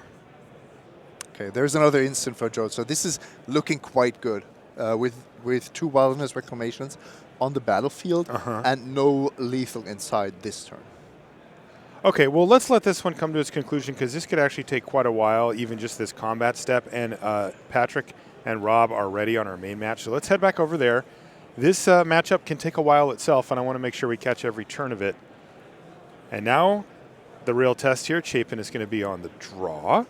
[SPEAKER 2] Okay, there's another instant for Joe. So this is looking quite good with 2 Wilderness Reclamations on the battlefield and no lethal inside this turn.
[SPEAKER 1] Okay, well, let's let this one come to its conclusion because this could actually take quite a while, even just this combat step. And Patrick and Rob are ready on our main match. So let's head back over there. This matchup can take a while itself, and I want to make sure we catch every turn of it. And now the real test here. Chapin is going to be on the draw.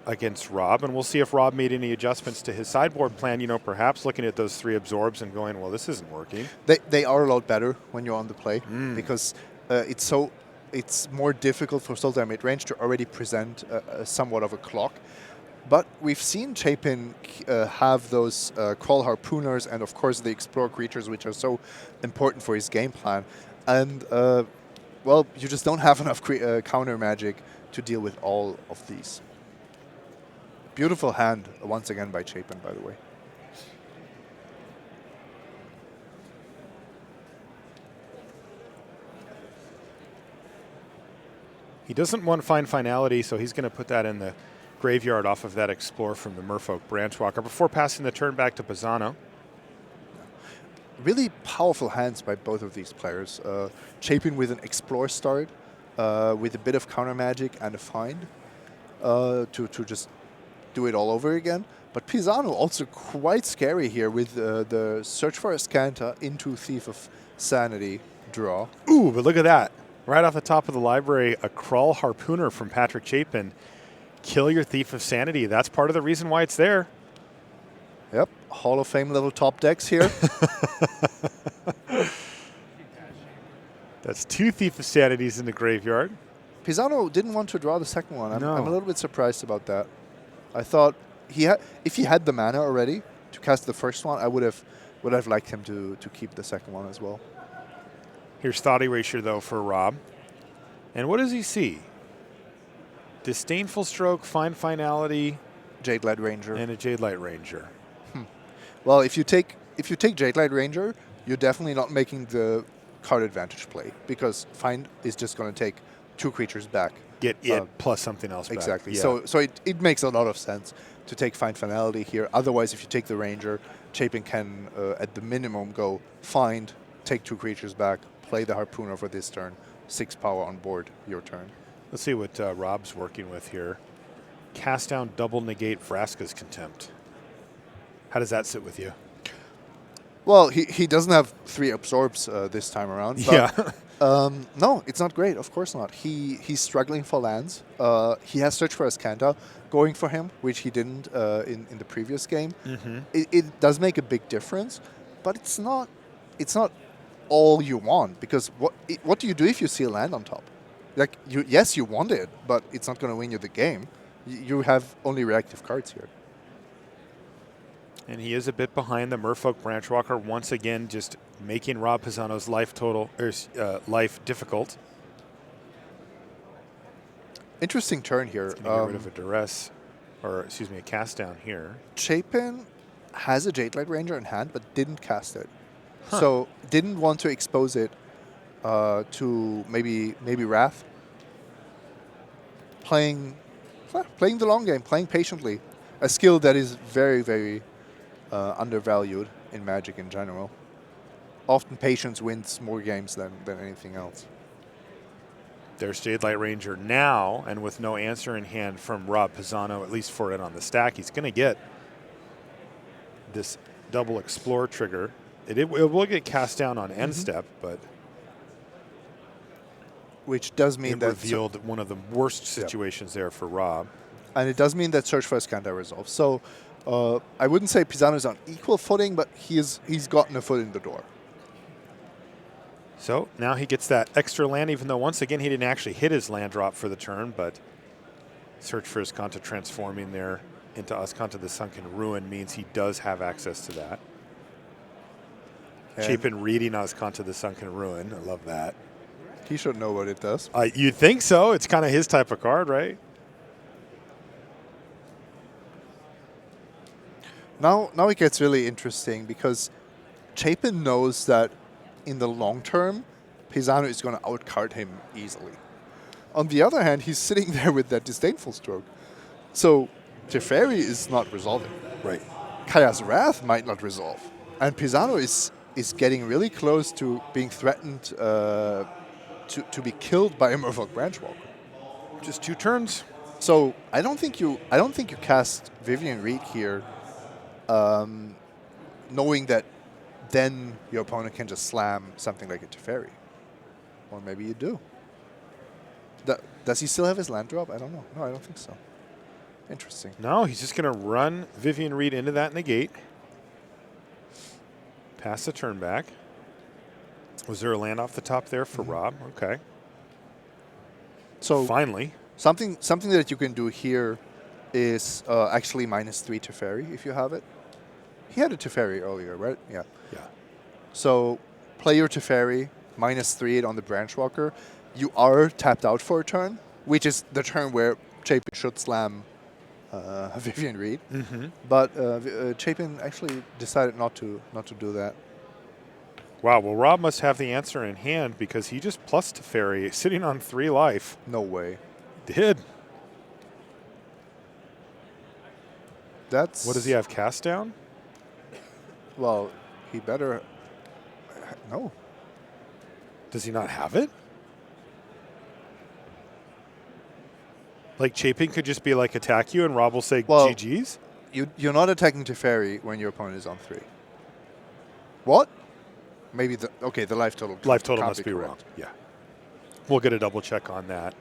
[SPEAKER 1] against Rob, and we'll see if Rob made any adjustments to his sideboard plan, perhaps looking at those 3 absorbs and going, well, this isn't working.
[SPEAKER 2] They are a lot better when you're on the play because it's more difficult for Sultai mid-range to already present somewhat of a clock. But we've seen Chapin have those Crawl Harpooners and, of course, the Explore creatures, which are so important for his game plan. And, well, you just don't have enough counter magic to deal with all of these. Beautiful hand, once again, by Chapin, by the way.
[SPEAKER 1] He doesn't want Find Finality, so he's going to put that in the graveyard off of that Explore from the Merfolk Branchwalker before passing the turn back to Pisano.
[SPEAKER 2] Really powerful hands by both of these players. Chapin with an Explore start, with a bit of counter magic and a Find to just do it all over again. But Pisano also quite scary here with the Search for Ascanta into Thief of Sanity draw.
[SPEAKER 1] Ooh, but look at that. Right off the top of the library, a Crawl Harpooner from Patrick Chapin. Kill your Thief of Sanity. That's part of the reason why it's there.
[SPEAKER 2] Yep, Hall of Fame level top decks here.
[SPEAKER 1] That's 2 Thief of Sanities in the graveyard.
[SPEAKER 2] Pisano didn't want to draw the second one.
[SPEAKER 1] No.
[SPEAKER 2] I'm a little bit surprised about that. I thought if he had the mana already to cast the first one, I would have liked him to keep the second one as well.
[SPEAKER 1] Here's Thought Erasure, though, for Rob. And what does he see? Disdainful Stroke, Find Finality,
[SPEAKER 2] Jade Light Ranger.
[SPEAKER 1] and a Jade Light Ranger.
[SPEAKER 2] Well, if you take Jade Light Ranger, you're definitely not making the card advantage play because Find is just going to take 2 creatures back.
[SPEAKER 1] Get it plus something else back.
[SPEAKER 2] Exactly.
[SPEAKER 1] Yeah.
[SPEAKER 2] So it makes a lot of sense to take Find Finality here. Otherwise, if you take the Ranger, Chapin can, at the minimum, go Find, take 2 creatures back, play the Harpooner for this turn, 6 power on board, your turn.
[SPEAKER 1] Let's see what Rob's working with here. Cast down, double negate Vraska's Contempt. How does that sit with you?
[SPEAKER 2] Well, he doesn't have 3 absorbs this time around. But no, it's not great. Of course not. He's struggling for lands. He has Search for Ascanta going for him, which he didn't in the previous game.
[SPEAKER 1] Mm-hmm.
[SPEAKER 2] It does make a big difference, but it's not all you want because what do you do if you see a land on top? Like yes, you want it, but it's not going to win you the game. You have only reactive cards here.
[SPEAKER 1] And he is a bit behind the Merfolk Branchwalker, once again just making Rob Pisano's life difficult.
[SPEAKER 2] Interesting turn here.
[SPEAKER 1] He's going to get rid of a duress, or excuse me, a cast down here.
[SPEAKER 2] Chapin has a Jade Light Ranger in hand, but didn't cast it. So didn't want to expose it to maybe Wrath. Playing the long game, playing patiently. A skill that is very, very undervalued in Magic in general. Often patience wins more games than anything else.
[SPEAKER 1] There's Jade Light Ranger now, and with no answer in hand from Rob Pisano, at least for it on the stack, he's going to get this double Explore trigger. It will get cast down on end step, but
[SPEAKER 2] which does mean that
[SPEAKER 1] revealed one of the worst situations there for Rob.
[SPEAKER 2] And it does mean that Search for Ascanta resolves. So I wouldn't say Pisano is on equal footing, but he's gotten a foot in the door.
[SPEAKER 1] So now he gets that extra land, even though once again he didn't actually hit his land drop for the turn, but Search for Ascanta transforming there into Ascanta the Sunken Ruin means he does have access to that. And Chapin reading Ascanta the Sunken Ruin. I love that.
[SPEAKER 2] He should know what it does.
[SPEAKER 1] You'd think so. It's kind of his type of card, right?
[SPEAKER 2] Now it gets really interesting because Chapin knows that in the long term, Pisano is going to outcard him easily. On the other hand, he's sitting there with that Disdainful Stroke. So Teferi is not resolving.
[SPEAKER 1] Right.
[SPEAKER 2] Kaya's Wrath might not resolve. And Pisano is getting really close to being threatened to be killed by a Merfolk Branchwalker.
[SPEAKER 1] Just 2 turns.
[SPEAKER 2] So I don't think you cast Vivian Reed here, knowing that then your opponent can just slam something like a Teferi. Or maybe you do. Does he still have his land drop? I don't know. No, I don't think so. Interesting.
[SPEAKER 1] No, he's just going to run Vivian Reed into that negate. Pass the turn back. Was there a land off the top there for Rob? Okay.
[SPEAKER 2] So
[SPEAKER 1] finally.
[SPEAKER 2] Something that you can do here is actually -3 Teferi if you have it. He had a Teferi earlier, right? Yeah.
[SPEAKER 1] Yeah.
[SPEAKER 2] So play your Teferi, -3 it on the Branch Walker. You are tapped out for a turn, which is the turn where Chapin should slam Vivian Reed. But Chapin actually decided not to do that.
[SPEAKER 1] Wow, well, Rob must have the answer in hand because he just plus Teferi, sitting on 3 life.
[SPEAKER 2] No way.
[SPEAKER 1] Did.
[SPEAKER 2] That's...
[SPEAKER 1] What does he have, cast down?
[SPEAKER 2] Well, he better... No.
[SPEAKER 1] Does he not have it? Like, Chapin could just be like, attack you, and Rob will say,
[SPEAKER 2] well,
[SPEAKER 1] GG's?
[SPEAKER 2] You're not attacking Teferi when your opponent is on 3. What? Maybe the... Okay, the life total...
[SPEAKER 1] Life total
[SPEAKER 2] can't
[SPEAKER 1] must be
[SPEAKER 2] correct.
[SPEAKER 1] wrong. Yeah. We'll get a double check on that.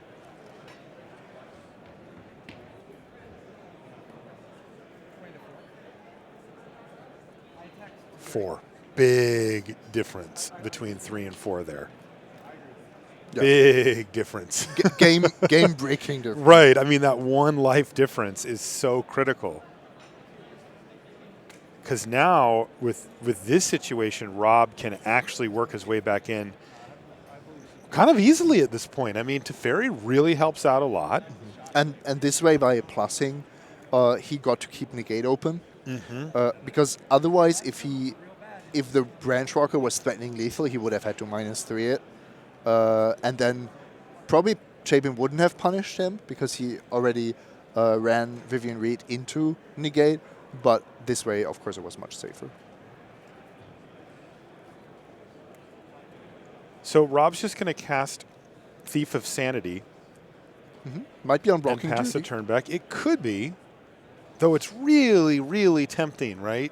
[SPEAKER 1] Four. Big difference between 3 and 4 there.
[SPEAKER 2] Yeah.
[SPEAKER 1] Big difference.
[SPEAKER 2] Game breaking difference.
[SPEAKER 1] Right. I mean, that 1 life difference is so critical. Because now, with this situation, Rob can actually work his way back in kind of easily at this point. I mean, Teferi really helps out a lot.
[SPEAKER 2] And this way, by plussing, he got to keep negate open. Because otherwise, if the Branch Walker was threatening lethal, he would have had to -3 it. And then probably Chapin wouldn't have punished him because he already ran Vivian Reed into negate. But this way, of course, it was much safer.
[SPEAKER 1] So Rob's just going to cast Thief of Sanity.
[SPEAKER 2] Might be on
[SPEAKER 1] And
[SPEAKER 2] blocking
[SPEAKER 1] pass the
[SPEAKER 2] duty.
[SPEAKER 1] turn back. It could be, though it's really, really tempting, right?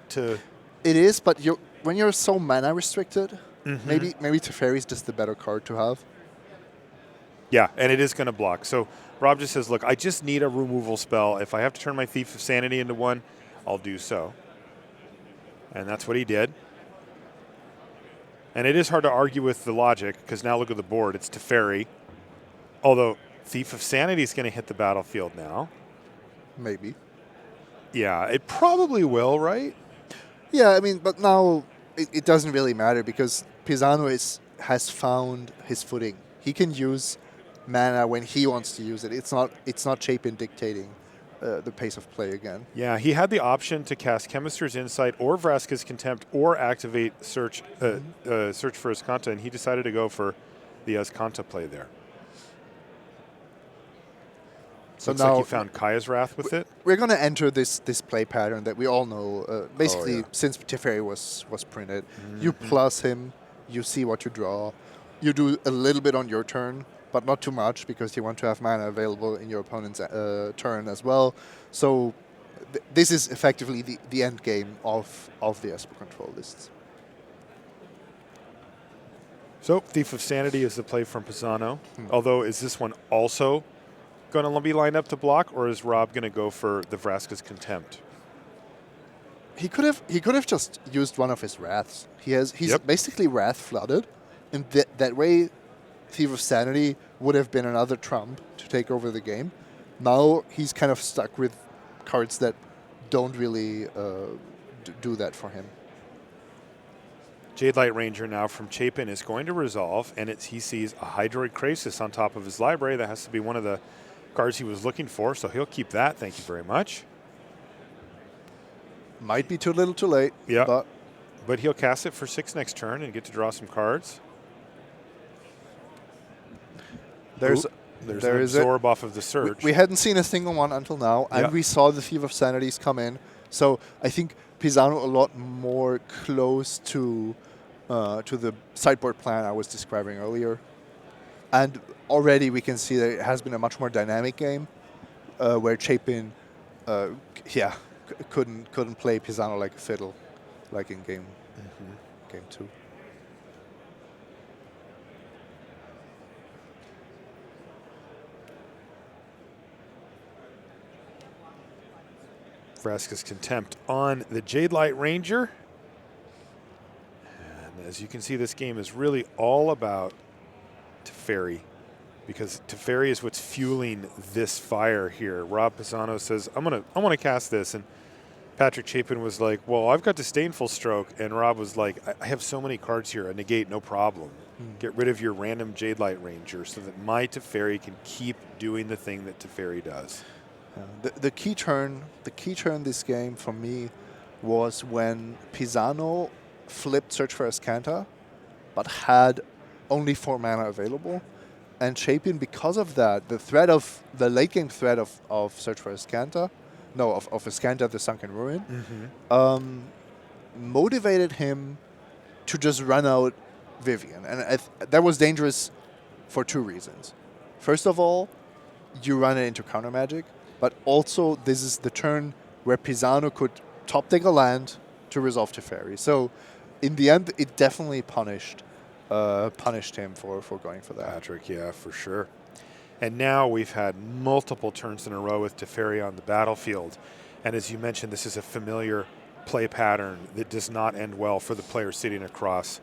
[SPEAKER 2] It is, but when you're so mana restricted, maybe Teferi is just the better card to have.
[SPEAKER 1] Yeah, and it is going to block. So Rob just says, look, I just need a removal spell. If I have to turn my Thief of Sanity into one, I'll do so. And that's what he did. And it is hard to argue with the logic, because now look at the board. It's Teferi. Although Thief of Sanity is going to hit the battlefield now.
[SPEAKER 2] Maybe.
[SPEAKER 1] Yeah, it probably will, right?
[SPEAKER 2] Yeah, I mean, but now it doesn't really matter because Pisano has found his footing. He can use mana when he wants to use it. It's not Chapin dictating the pace of play again.
[SPEAKER 1] Yeah, he had the option to cast Chemister's Insight or Vraska's Contempt or activate Search for Escanta, and he decided to go for the Escanta play there.
[SPEAKER 2] So
[SPEAKER 1] Looks
[SPEAKER 2] now
[SPEAKER 1] like he found Kaya's Wrath with it.
[SPEAKER 2] We're going to enter this play pattern that we all know. Basically, since Teferi was printed, you plus him, you see what you draw. You do a little bit on your turn, but not too much because you want to have mana available in your opponent's turn as well. So this is effectively the end game of the Esper control lists.
[SPEAKER 1] So Thief of Sanity is the play from Pisano. Although, is this one also going to be lined up to block, or is Rob going to go for the Vraska's Contempt?
[SPEAKER 2] He could have just used one of his wraths. He's basically wrath flooded, and that way, Thief of Sanity would have been another trump to take over the game. Now he's kind of stuck with cards that don't really do that for him.
[SPEAKER 1] Jade Light Ranger now from Chapin is going to resolve, and he sees a Hydroid Krasis on top of his library. That has to be one of the cards he was looking for, so he'll keep that. Thank you very much.
[SPEAKER 2] Might be too little too late.
[SPEAKER 1] Yeah, but he'll cast it for 6 next turn and get to draw some cards. There's an absorb off of the Surge.
[SPEAKER 2] We hadn't seen a single one until now, and we saw the Thief of Sanities come in. So I think Pisano a lot more close to the sideboard plan I was describing earlier. And already we can see that it has been a much more dynamic game, where Chapin, couldn't play Pisano like a fiddle, like in game 2.
[SPEAKER 1] Vraska's Contempt on the Jade Light Ranger. And as you can see, this game is really all about Teferi, because Teferi is what's fueling this fire here. Rob Pisano says, I want to cast this, and Patrick Chapin was like, well, I've got Disdainful Stroke, and Rob was like, I have so many cards here, a negate, no problem. Get rid of your random Jade Light Ranger so that my Teferi can keep doing the thing that Teferi does.
[SPEAKER 2] The key turn this game for me was when Pisano flipped Search for Escanta, but had only 4 mana available. And Chapin, because of that, the late game threat of Search for Escanta, of Escanta the Sunken Ruin, motivated him to just run out Vivian. And that was dangerous for 2 reasons. First of all, you run it into counter magic, but also this is the turn where Pisano could top deck a land to resolve Teferi. So in the end, it definitely punished him for going for that.
[SPEAKER 1] Patrick, yeah, for sure. And now we've had multiple turns in a row with Teferi on the battlefield. And as you mentioned, this is a familiar play pattern that does not end well for the player sitting across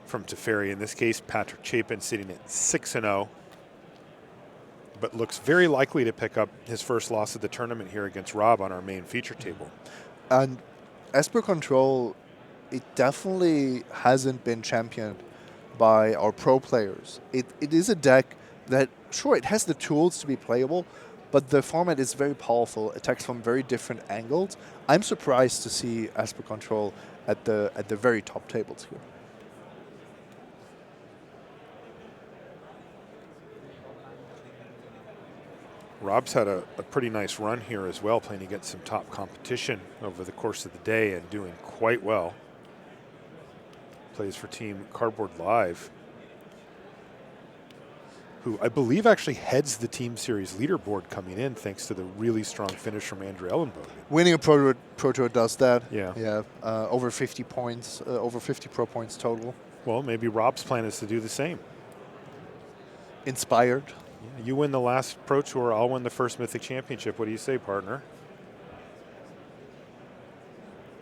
[SPEAKER 1] from Teferi. In this case, Patrick Chapin sitting at 6-0, but looks very likely to pick up his first loss of the tournament here against Rob on our main feature table.
[SPEAKER 2] And Esper Control, it definitely hasn't been championed by our pro players. It is a deck that, sure, it has the tools to be playable, but the format is very powerful, attacks from very different angles. I'm surprised to see Esper Control at the very top tables here.
[SPEAKER 1] Rob's had a pretty nice run here as well, playing against some top competition over the course of the day and doing quite well. Plays for Team Cardboard Live, who I believe actually heads the Team Series leaderboard coming in, thanks to the really strong finish from Andrew Ellenbogen.
[SPEAKER 2] Winning a Pro Tour does that.
[SPEAKER 1] Yeah.
[SPEAKER 2] Yeah. Over 50 points, over 50 pro points total.
[SPEAKER 1] Well, maybe Rob's plan is to do the same.
[SPEAKER 2] Inspired.
[SPEAKER 1] Yeah, you win the last Pro Tour, I'll win the first Mythic Championship. What do you say, partner?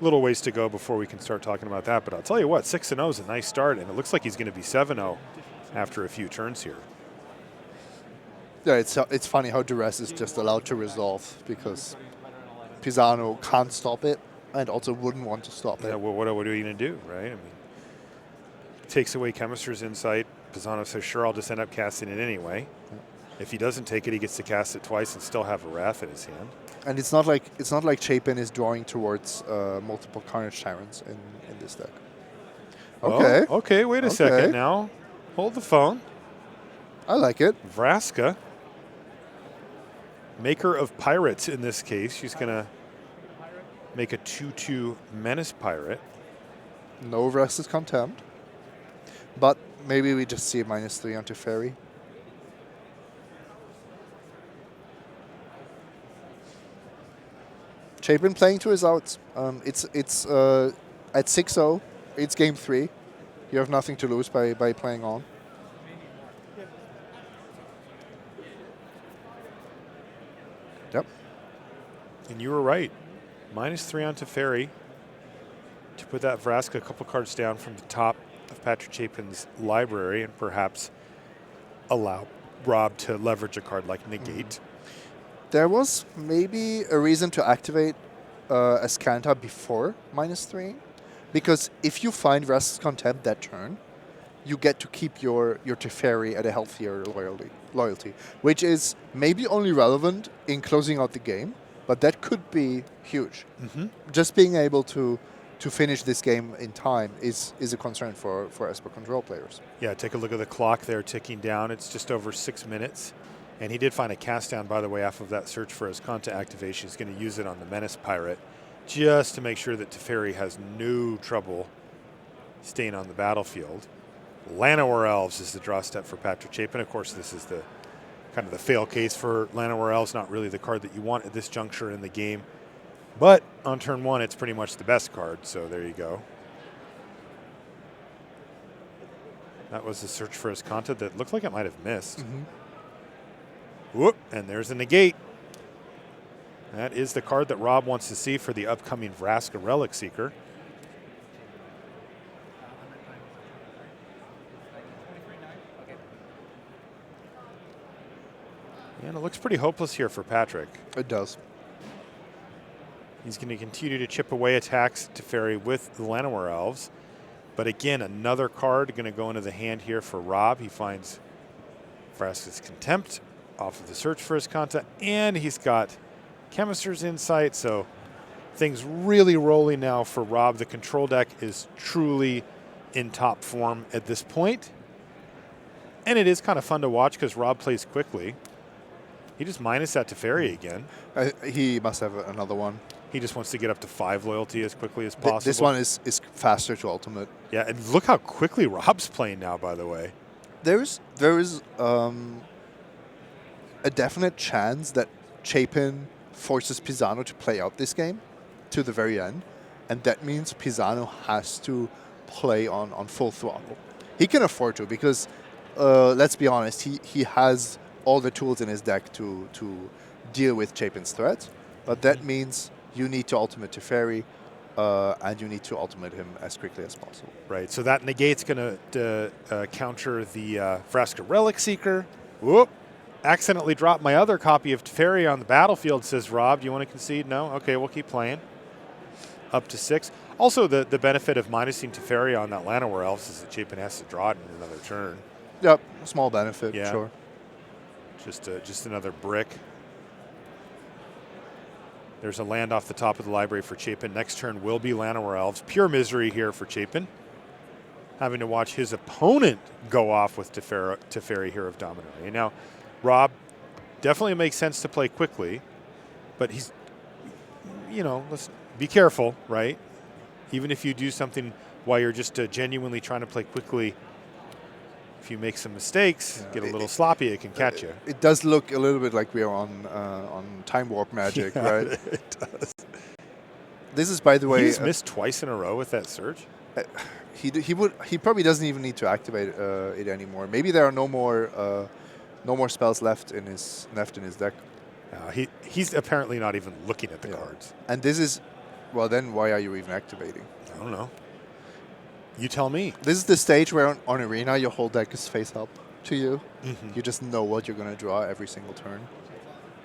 [SPEAKER 1] Little ways to go before we can start talking about that, but I'll tell you what, 6-0 is a nice start, and it looks like he's going to be 7-0 after a few turns here.
[SPEAKER 2] Yeah, it's funny how Duress is just allowed to resolve because Pisano can't stop it and also wouldn't want to stop it.
[SPEAKER 1] Yeah, well, what are you going to do, right? I mean, it takes away Chemister's insight. Pisano says, sure, I'll just end up casting it anyway. If he doesn't take it, he gets to cast it twice and still have a Wrath in his hand.
[SPEAKER 2] And it's not like Chapin is drawing towards multiple Carnage Tyrants in this deck. Okay.
[SPEAKER 1] Oh, okay, wait a second now. Hold the phone.
[SPEAKER 2] I like it.
[SPEAKER 1] Vraska, maker of pirates in this case. She's going to make a 2/2 Menace Pirate.
[SPEAKER 2] No Vraska's Contempt. But maybe we just see a -3 on Teferi. Chapin playing to his outs. It's at 6-0. It's game 3. You have nothing to lose by playing on. Yep.
[SPEAKER 1] And you were right. -3 on Teferi to put that Vraska a couple cards down from the top of Patrick Chapin's library and perhaps allow Rob to leverage a card like Negate.
[SPEAKER 2] There was maybe a reason to activate Escanta before -3, because if you find Vraska's Contempt that turn, you get to keep your Teferi at a healthier loyalty, which is maybe only relevant in closing out the game, but that could be huge. Just being able to finish this game in time is a concern for Esper Control players.
[SPEAKER 1] Yeah, take a look at the clock there ticking down. It's just over 6 minutes. And he did find a cast down, by the way, off of that Search for Escanta activation. He's going to use it on the Menace Pirate just to make sure that Teferi has no trouble staying on the battlefield. Llanowar Elves is the draw step for Patrick Chapin. Of course, this is the kind of the fail case for Llanowar Elves, not really the card that you want at this juncture in the game. But on turn 1, it's pretty much the best card, so there you go. That was the Search for Escanta that looked like it might have missed. Whoop, and there's a negate. That is the card that Rob wants to see for the upcoming Vraska Relic Seeker. And it looks pretty hopeless here for Patrick.
[SPEAKER 2] It does.
[SPEAKER 1] He's going to continue to chip away attacks to Teferi with the Llanowar Elves. But again, another card going to go into the hand here for Rob. He finds Vraska's Contempt off of the search for his content, and he's got Chemister's Insight, so things really rolling now for Rob. The control deck is truly in top form at this point. And it is kind of fun to watch because Rob plays quickly. He just minus that Teferi again.
[SPEAKER 2] He must have another one.
[SPEAKER 1] He just wants to get up to 5 loyalty as quickly as possible.
[SPEAKER 2] This one is faster to ultimate.
[SPEAKER 1] Yeah, and look how quickly Rob's playing now, by the way.
[SPEAKER 2] There is a definite chance that Chapin forces Pisano to play out this game to the very end, and that means Pisano has to play on full throttle. He can afford to because, let's be honest, he has all the tools in his deck to deal with Chapin's threats, but that means you need to ultimate Teferi, and you need to ultimate him as quickly as possible.
[SPEAKER 1] Right, so that negate's going to counter the Vraska Relic Seeker. Whoop! Accidentally dropped my other copy of Teferi on the battlefield, says Rob. Do you want to concede? No? Okay, we'll keep playing. Up to 6. Also, the benefit of minusing Teferi on that Llanowar Elves is that Chapin has to draw it in another turn.
[SPEAKER 2] Yep, small benefit,
[SPEAKER 1] yeah.
[SPEAKER 2] Sure.
[SPEAKER 1] Just another brick. There's a land off the top of the library for Chapin. Next turn will be Llanowar Elves. Pure misery here for Chapin. Having to watch his opponent go off with Teferi here of Dominaria. Now, Rob, definitely makes sense to play quickly, but he's, let's be careful, right? Even if you do something while you're just genuinely trying to play quickly, if you make some mistakes, get a little sloppy, it can catch you.
[SPEAKER 2] It does look a little bit like we are on Time Warp Magic,
[SPEAKER 1] yeah,
[SPEAKER 2] right?
[SPEAKER 1] It does.
[SPEAKER 2] This is, by the way,
[SPEAKER 1] he's missed twice in a row with that search.
[SPEAKER 2] He probably doesn't even need to activate it anymore. Maybe there are no more spells left in his deck.
[SPEAKER 1] He's apparently not even looking at the cards.
[SPEAKER 2] And this is, well, then why are you even activating?
[SPEAKER 1] I don't know. You tell me.
[SPEAKER 2] This is the stage where on Arena your whole deck is face up to you.
[SPEAKER 1] Mm-hmm.
[SPEAKER 2] You just know what you're going to draw every single turn.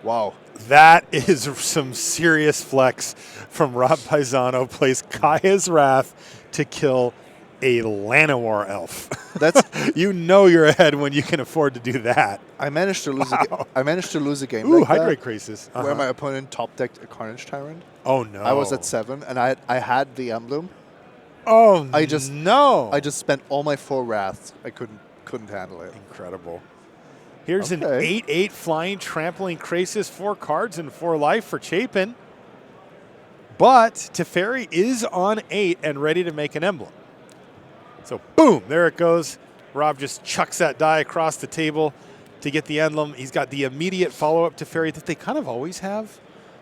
[SPEAKER 2] Wow.
[SPEAKER 1] That is some serious flex from Rob Pisano. Plays Kaya's Wrath to kill a Llanowar Elf.
[SPEAKER 2] That's
[SPEAKER 1] you know you're ahead when you can afford to do that.
[SPEAKER 2] I managed to lose. I managed to lose a game.
[SPEAKER 1] Ooh,
[SPEAKER 2] like
[SPEAKER 1] Hydrate
[SPEAKER 2] that,
[SPEAKER 1] Crisis.
[SPEAKER 2] where my opponent top decked a Carnage Tyrant.
[SPEAKER 1] Oh no!
[SPEAKER 2] I was at 7, and I had the emblem.
[SPEAKER 1] Oh
[SPEAKER 2] I just spent all my 4 wraths. I couldn't handle it.
[SPEAKER 1] Incredible. Here's an 8/8 flying trampling Krasis, 4 cards and 4 life for Chapin. But Teferi is on 8 and ready to make an emblem. So boom, there it goes. Rob just chucks that die across the table to get the emblem. He's got the immediate follow-up Teferi that they kind of always have.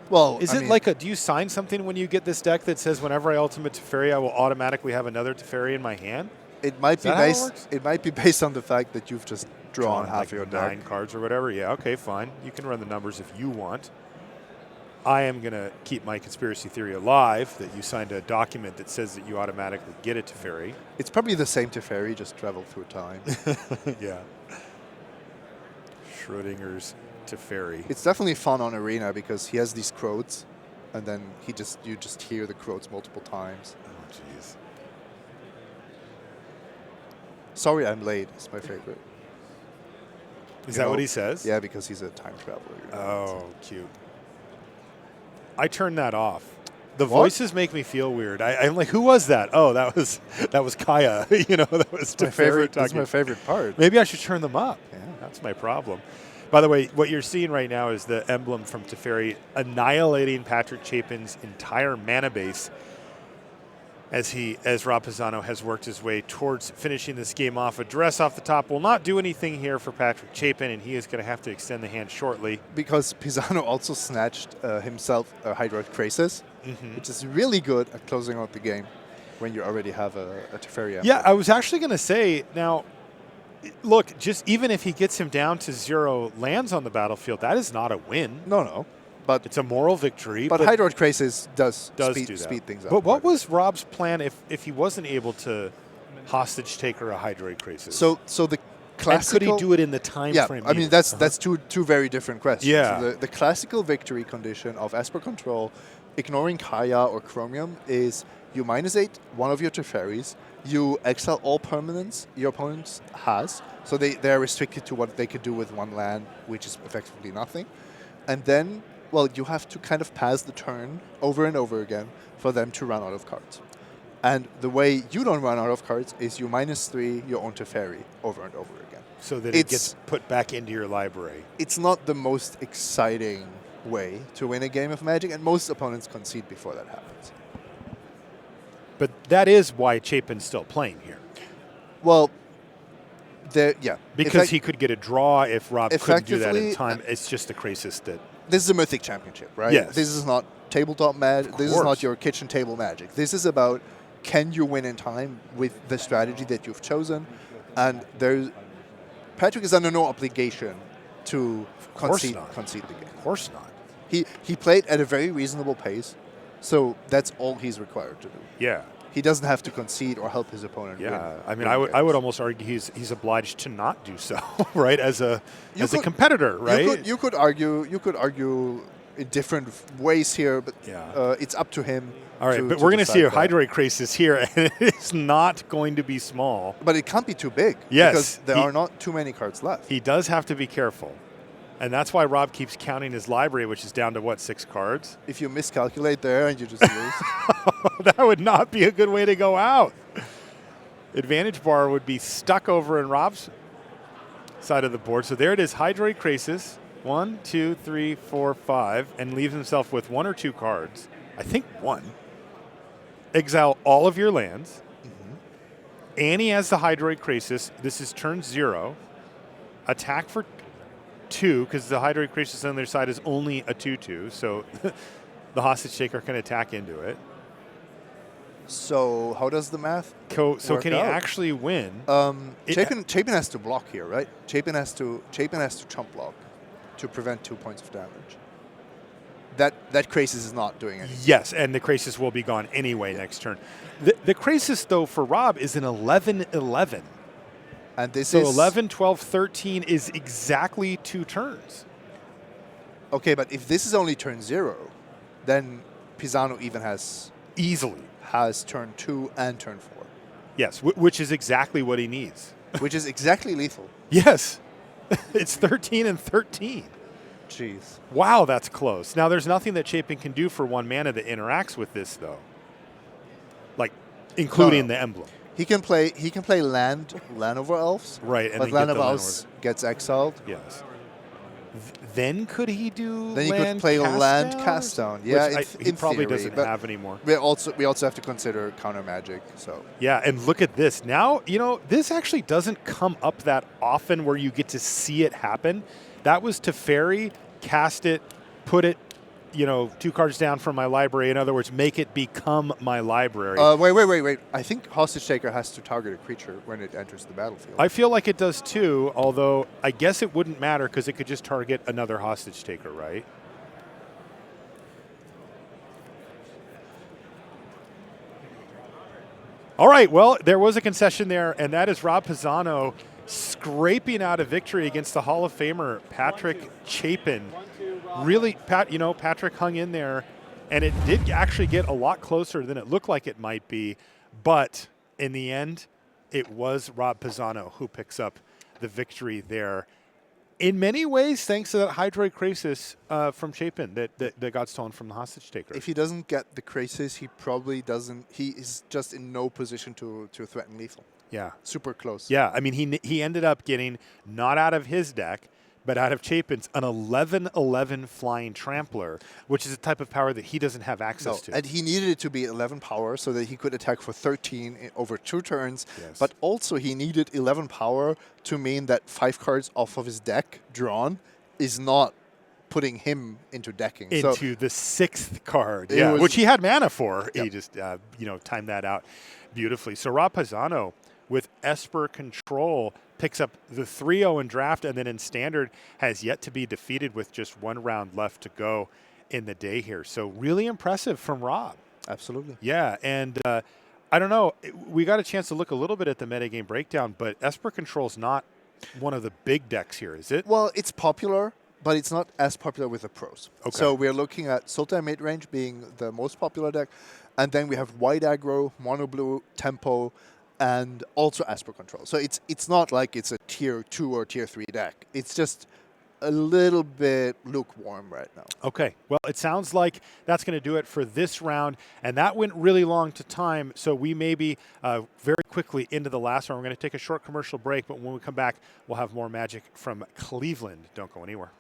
[SPEAKER 2] Well,
[SPEAKER 1] is it like do you sign something when you get this deck that says whenever I ultimate Teferi, I will automatically have another Teferi in my hand?
[SPEAKER 2] It might be based. It might be based on the fact that you've just drawn half your deck.
[SPEAKER 1] 9 cards or whatever. Yeah, okay, fine. You can run the numbers if you want. I am going to keep my conspiracy theory alive that you signed a document that says that you automatically get a Teferi.
[SPEAKER 2] It's probably the same Teferi, just traveled through time.
[SPEAKER 1] Yeah. Schrodinger's Teferi.
[SPEAKER 2] It's definitely fun on Arena because he has these Croats, and then you just hear the Croats multiple times.
[SPEAKER 1] Oh, jeez.
[SPEAKER 2] Sorry, I'm late. It's my favorite.
[SPEAKER 1] Is that what he says?
[SPEAKER 2] Yeah, because he's a time traveler.
[SPEAKER 1] Oh, cute. I turned that off. The voices make me feel weird. I'm like, who was that? Oh, that was Kaya. That was
[SPEAKER 2] my favorite. That's my favorite part.
[SPEAKER 1] Maybe I should turn them up.
[SPEAKER 2] Yeah.
[SPEAKER 1] That's my problem. By the way, what you're seeing right now is the emblem from Teferi annihilating Patrick Chapin's entire mana base as Rob Pisano has worked his way towards finishing this game off. A dress off the top will not do anything here for Patrick Chapin, and he is going to have to extend the hand shortly.
[SPEAKER 2] Because Pisano also snatched himself a Hydrate Krasis, which is really good at closing out the game when you already have a Teferi.
[SPEAKER 1] Yeah, I was actually going to say, now, look, just even if he gets him down to 0 lands on the battlefield, that is not a win.
[SPEAKER 2] No. But
[SPEAKER 1] it's a moral victory.
[SPEAKER 2] But Hydroid Crisis does
[SPEAKER 1] do
[SPEAKER 2] speed things up.
[SPEAKER 1] But what was Rob's plan if he wasn't able to hostage taker a Hydroid Crisis?
[SPEAKER 2] So the classical.
[SPEAKER 1] And could he do it in the time frame?
[SPEAKER 2] Yeah, I mean that's two very different questions.
[SPEAKER 1] Yeah.
[SPEAKER 2] So the classical victory condition of Esper Control, ignoring Kaya or Chromium, is you -8 one of your Teferis, you exile all permanents your opponent has, so they're restricted to what they could do with one land, which is effectively nothing, and then. Well, you have to kind of pass the turn over and over again for them to run out of cards. And the way you don't run out of cards is you -3 your own Teferi over and over again.
[SPEAKER 1] So that it gets put back into your library.
[SPEAKER 2] It's not the most exciting way to win a game of Magic, and most opponents concede before that happens.
[SPEAKER 1] But that is why Chapin's still playing here.
[SPEAKER 2] Well,
[SPEAKER 1] because he could get a draw if Rob couldn't do that in time. It's just the Crisis that...
[SPEAKER 2] This is a Mythic Championship, right?
[SPEAKER 1] Yes.
[SPEAKER 2] This is not tabletop Magic. This is not your kitchen table Magic. This is about, can you win in time with the strategy that you've chosen? And Patrick is under no obligation to concede the game.
[SPEAKER 1] Of course not.
[SPEAKER 2] He played at a very reasonable pace, so that's all he's required to do.
[SPEAKER 1] Yeah.
[SPEAKER 2] He doesn't have to concede or help his opponent win.
[SPEAKER 1] Yeah, I mean, I would almost argue he's obliged to not do so, right? As a competitor, right?
[SPEAKER 2] You could argue in different ways here, but it's up to him.
[SPEAKER 1] All right, but we're going to see a Hydroid Crisis here, and it's not going to be small.
[SPEAKER 2] But it can't be too big.
[SPEAKER 1] Yes,
[SPEAKER 2] because there are not too many cards left.
[SPEAKER 1] He does have to be careful. And that's why Rob keeps counting his library, which is down to, 6 cards?
[SPEAKER 2] If you miscalculate there and you just lose.
[SPEAKER 1] That would not be a good way to go out. Advantage bar would be stuck over in Rob's side of the board. So there it is, Hydroid Crisis. 1, 2, 3, 4, 5, and leaves himself with 1 or 2 cards. I think 1. Exile all of your lands. And he has the Hydroid Crisis. This is turn 0. Attack for 2, because the Hydroid Crisis on their side is only a 2/2, so the hostage taker can attack into it.
[SPEAKER 2] So how does the math
[SPEAKER 1] So can he actually win?
[SPEAKER 2] Chapin has to block here, right? Chapin has to chump block to prevent 2 points of damage. That Crisis is not doing anything.
[SPEAKER 1] Yes, and the Crisis will be gone anyway next turn. The Crisis, though, for Rob is an 11/11.
[SPEAKER 2] And this
[SPEAKER 1] so
[SPEAKER 2] is
[SPEAKER 1] 11, 12, 13 is exactly 2 turns.
[SPEAKER 2] Okay, but if this is only turn 0, then Pisano even has turn 2 and turn 4.
[SPEAKER 1] Yes, which is exactly what he needs.
[SPEAKER 2] Which is exactly lethal.
[SPEAKER 1] Yes. It's 13 and 13.
[SPEAKER 2] Jeez.
[SPEAKER 1] Wow, that's close. Now, there's nothing that Chapin can do for 1 mana that interacts with this, though. Like, including the emblem.
[SPEAKER 2] He can play land over elves.
[SPEAKER 1] Right, and
[SPEAKER 2] but land over elves gets exiled.
[SPEAKER 1] Yes. Then could he do
[SPEAKER 2] Then he could play land cast down. Yeah,
[SPEAKER 1] he probably doesn't have anymore.
[SPEAKER 2] We also have to consider counter magic. So
[SPEAKER 1] yeah, and look at this. Now, this actually doesn't come up that often where you get to see it happen. That was Teferi, cast it, put it, 2 cards down from my library. In other words, make it become my library.
[SPEAKER 2] Wait. I think Hostage Taker has to target a creature when it enters the battlefield.
[SPEAKER 1] I feel like it does too, although I guess it wouldn't matter because it could just target another Hostage Taker, right? All right, well, there was a concession there, and that is Rob Pisano scraping out a victory against the Hall of Famer, Patrick Chapin. Really, Patrick hung in there, and it did actually get a lot closer than it looked like it might be. But in the end, it was Rob Pisano who picks up the victory there. In many ways, thanks to that Hydroid Crisis from Chapin that got stolen from the hostage taker.
[SPEAKER 2] If he doesn't get the Crisis, he probably doesn't. He is just in no position to threaten lethal.
[SPEAKER 1] Yeah.
[SPEAKER 2] Super close.
[SPEAKER 1] Yeah, I mean, he ended up getting, not out of his deck, but out of Chapin's, an 11/11 flying trampler, which is a type of power that he doesn't have access to.
[SPEAKER 2] And he needed it to be 11 power so that he could attack for 13 over 2 turns.
[SPEAKER 1] Yes.
[SPEAKER 2] But also he needed 11 power to mean that 5 cards off of his deck drawn is not putting him into decking.
[SPEAKER 1] Into the 6th card, which he had mana for.
[SPEAKER 2] Yep.
[SPEAKER 1] He just, timed that out beautifully. So Rob Pisano with Esper Control picks up the 3-0 in draft, and then in Standard has yet to be defeated with just 1 round left to go. in the day here. So really impressive from Rob.
[SPEAKER 2] Absolutely.
[SPEAKER 1] Yeah, and I don't know. We got a chance to look a little bit at the metagame breakdown, but Esper Control's not one of the big decks here, is it?
[SPEAKER 2] Well, it's popular, but it's not as popular with the pros.
[SPEAKER 1] Okay.
[SPEAKER 2] So we're looking at Sultai mid-range being the most popular deck, and then we have white aggro, mono blue, tempo, and also Esper Control. So it's not like it's a tier 2 or tier 3 deck. It's just a little bit lukewarm right now.
[SPEAKER 1] Okay. Well, it sounds like that's going to do it for this round, and that went really long to time, so we may be very quickly into the last round. We're going to take a short commercial break, but when we come back, we'll have more Magic from Cleveland. Don't go anywhere.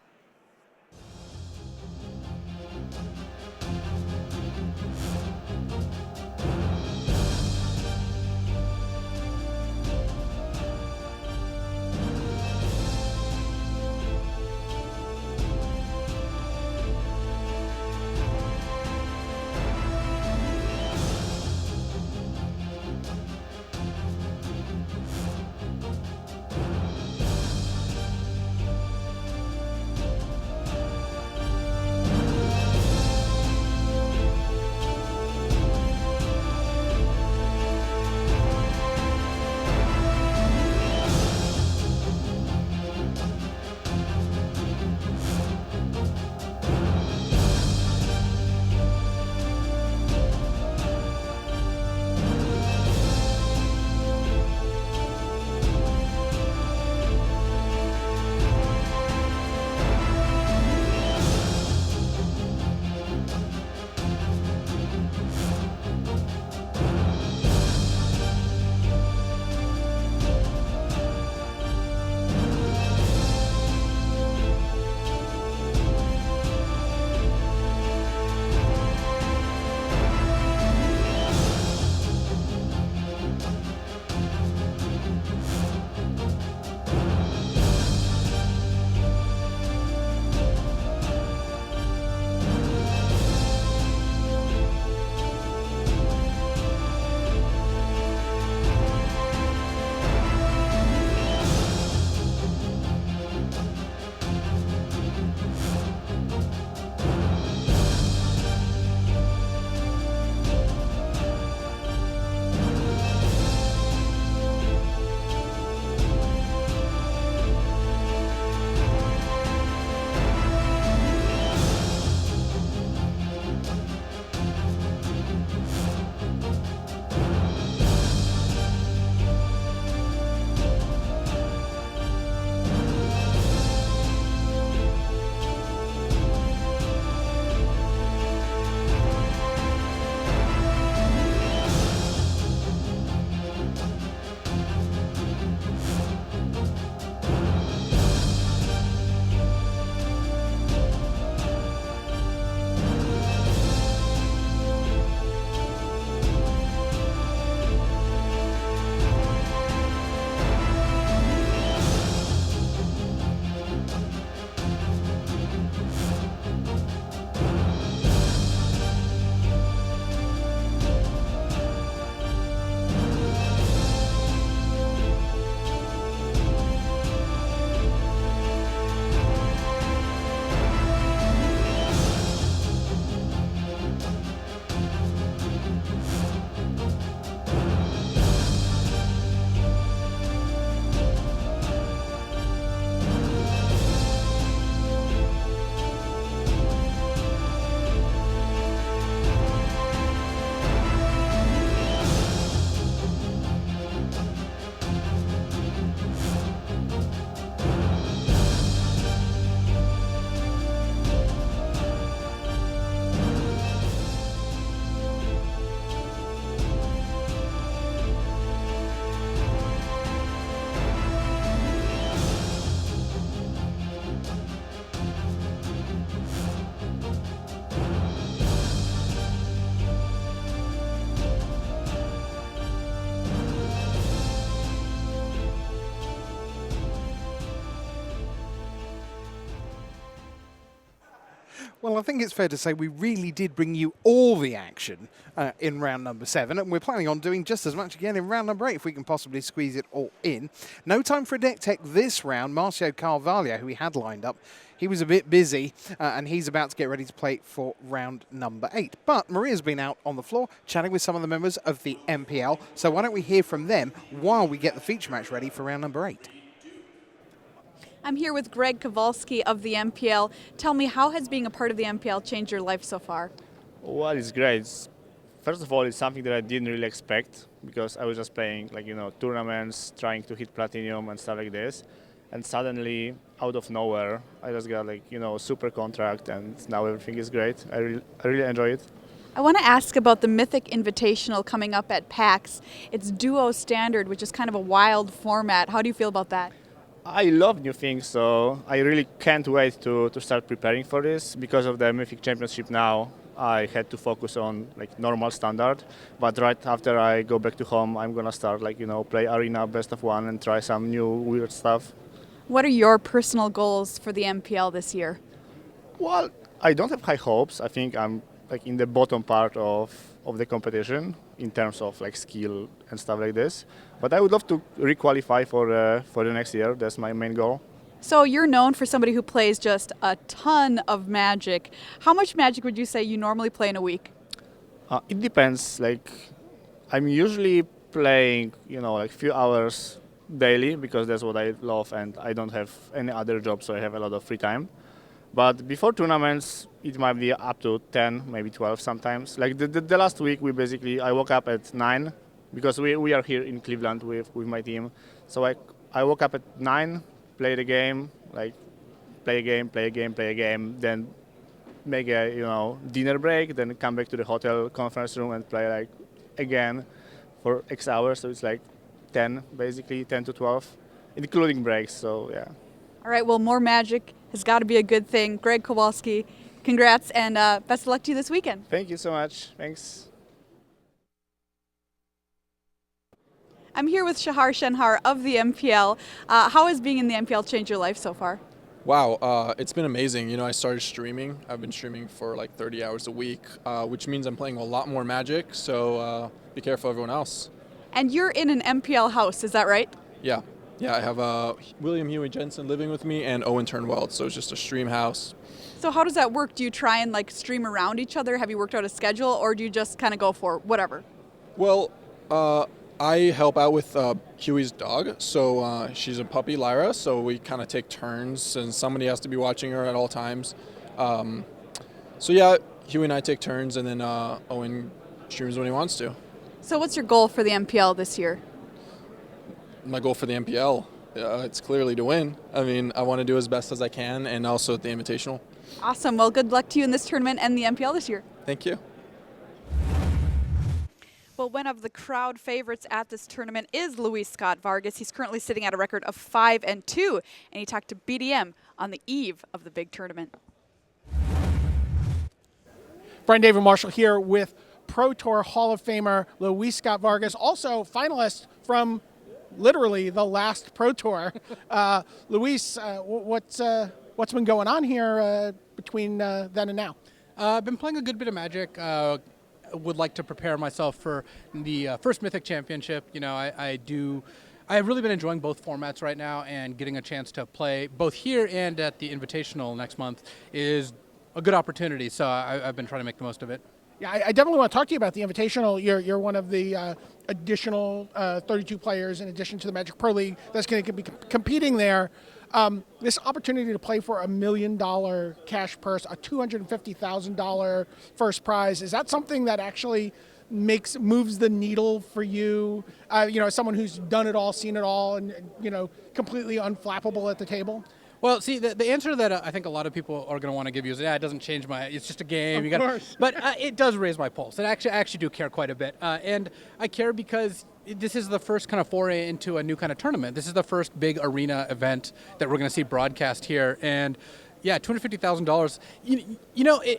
[SPEAKER 3] Well, I think it's fair to say we really did bring you all the action in round number 7, and we're planning on doing just as much again in round number 8 if we can possibly squeeze it all in. No time for a deck tech this round. Marcio Carvalho, who we had lined up, he was a bit busy, and he's about to get ready to play for round number 8. But Maria's been out on the floor chatting with some of the members of the MPL, so why don't we hear from them while we get the feature match ready for round number 8.
[SPEAKER 4] I'm here with Greg Kowalski of the MPL. Tell me, how has being a part of the MPL changed your life so far?
[SPEAKER 5] Well, it's great. First of all, it's something that I didn't really expect because I was just playing, tournaments, trying to hit platinum and stuff like this. And suddenly, out of nowhere, I just got a super contract, and now everything is great. I really enjoy it.
[SPEAKER 4] I want to ask about the Mythic Invitational coming up at PAX. It's duo standard, which is kind of a wild format. How do you feel about that?
[SPEAKER 5] I love new things, so I really can't wait to start preparing for this. Because of the Mythic Championship now, I had to focus on normal standard. But right after I go back to home, I'm gonna start play arena best of 1 and try some new weird stuff.
[SPEAKER 4] What are your personal goals for the MPL this year?
[SPEAKER 5] Well, I don't have high hopes. I think I'm in the bottom part of the competition in terms of skill and stuff like this. But I would love to requalify for the next year. That's my main goal.
[SPEAKER 4] So you're known for somebody who plays just a ton of Magic. How much Magic would you say you normally play in a week?
[SPEAKER 5] It depends. I'm usually playing, few hours daily because that's what I love, and I don't have any other job, so I have a lot of free time. But before tournaments, it might be up to 10, maybe 12 sometimes. The last week, I woke up at 9 because we are here in Cleveland with my team. So I woke up at 9, play the game, play a game, then make a dinner break, then come back to the hotel conference room and play again for X hours. So it's 10 to 12, including breaks. So yeah.
[SPEAKER 4] All right, well, more Magic has got to be a good thing. Greg Kowalski, congrats, and best of luck to you this weekend.
[SPEAKER 5] Thank you so much. Thanks.
[SPEAKER 4] I'm here with Shahar Shenhar of the MPL. How has being in the MPL changed your life so far?
[SPEAKER 6] Wow, it's been amazing. I started streaming. I've been streaming for 30 hours a week, which means I'm playing a lot more Magic, so be careful, everyone else.
[SPEAKER 4] And you're in an MPL house, is that right?
[SPEAKER 6] Yeah, I have William Huey Jensen living with me and Owen Turnweld, so it's just a stream house.
[SPEAKER 4] So how does that work? Do you try and stream around each other? Have you worked out a schedule, or do you just kind of go for whatever?
[SPEAKER 6] Well, I help out with Huey's dog, so she's a puppy, Lyra, so we kind of take turns, and somebody has to be watching her at all times. So yeah, Huey and I take turns, and then Owen streams when he wants to.
[SPEAKER 4] So what's your goal for the MPL this year?
[SPEAKER 6] My goal for the MPL, it's clearly to win. I mean, I want to do as best as I can, and also at the Invitational. Awesome.
[SPEAKER 4] Well, good luck to you in this tournament and the MPL this year.
[SPEAKER 6] Thank you.
[SPEAKER 4] Well, one of the crowd favorites at this tournament is Luis Scott Vargas. He's currently sitting at a record of 5-2, and he talked to BDM on the eve of the big tournament.
[SPEAKER 7] Brian David Marshall here with Pro Tour Hall of Famer Luis Scott Vargas, also finalist from literally the last Pro Tour. Luis, what's been going on here between then and now?
[SPEAKER 8] I've been playing a good bit of Magic. Would like to prepare myself for the first Mythic Championship. I've really been enjoying both formats right now, and getting a chance to play both here and at the Invitational next month is a good opportunity. So I've been trying to make the most of it.
[SPEAKER 7] Yeah, I definitely want to talk to you about the Invitational. You're one of the additional 32 players in addition to the Magic Pro League that's going to be competing there. This opportunity to play for $1 million cash purse, a $250,000 first prize, is that something that actually moves the needle for you? As someone who's done it all, seen it all, and completely unflappable at the table.
[SPEAKER 8] Well, see, the answer that I think a lot of people are going to want to give you is, it doesn't change it's just a game.
[SPEAKER 7] Of course.
[SPEAKER 8] But it does raise my pulse. I actually do care quite a bit. And I care because this is the first kind of foray into a new kind of tournament. This is the first big arena event that we're going to see broadcast here. And yeah, $250,000,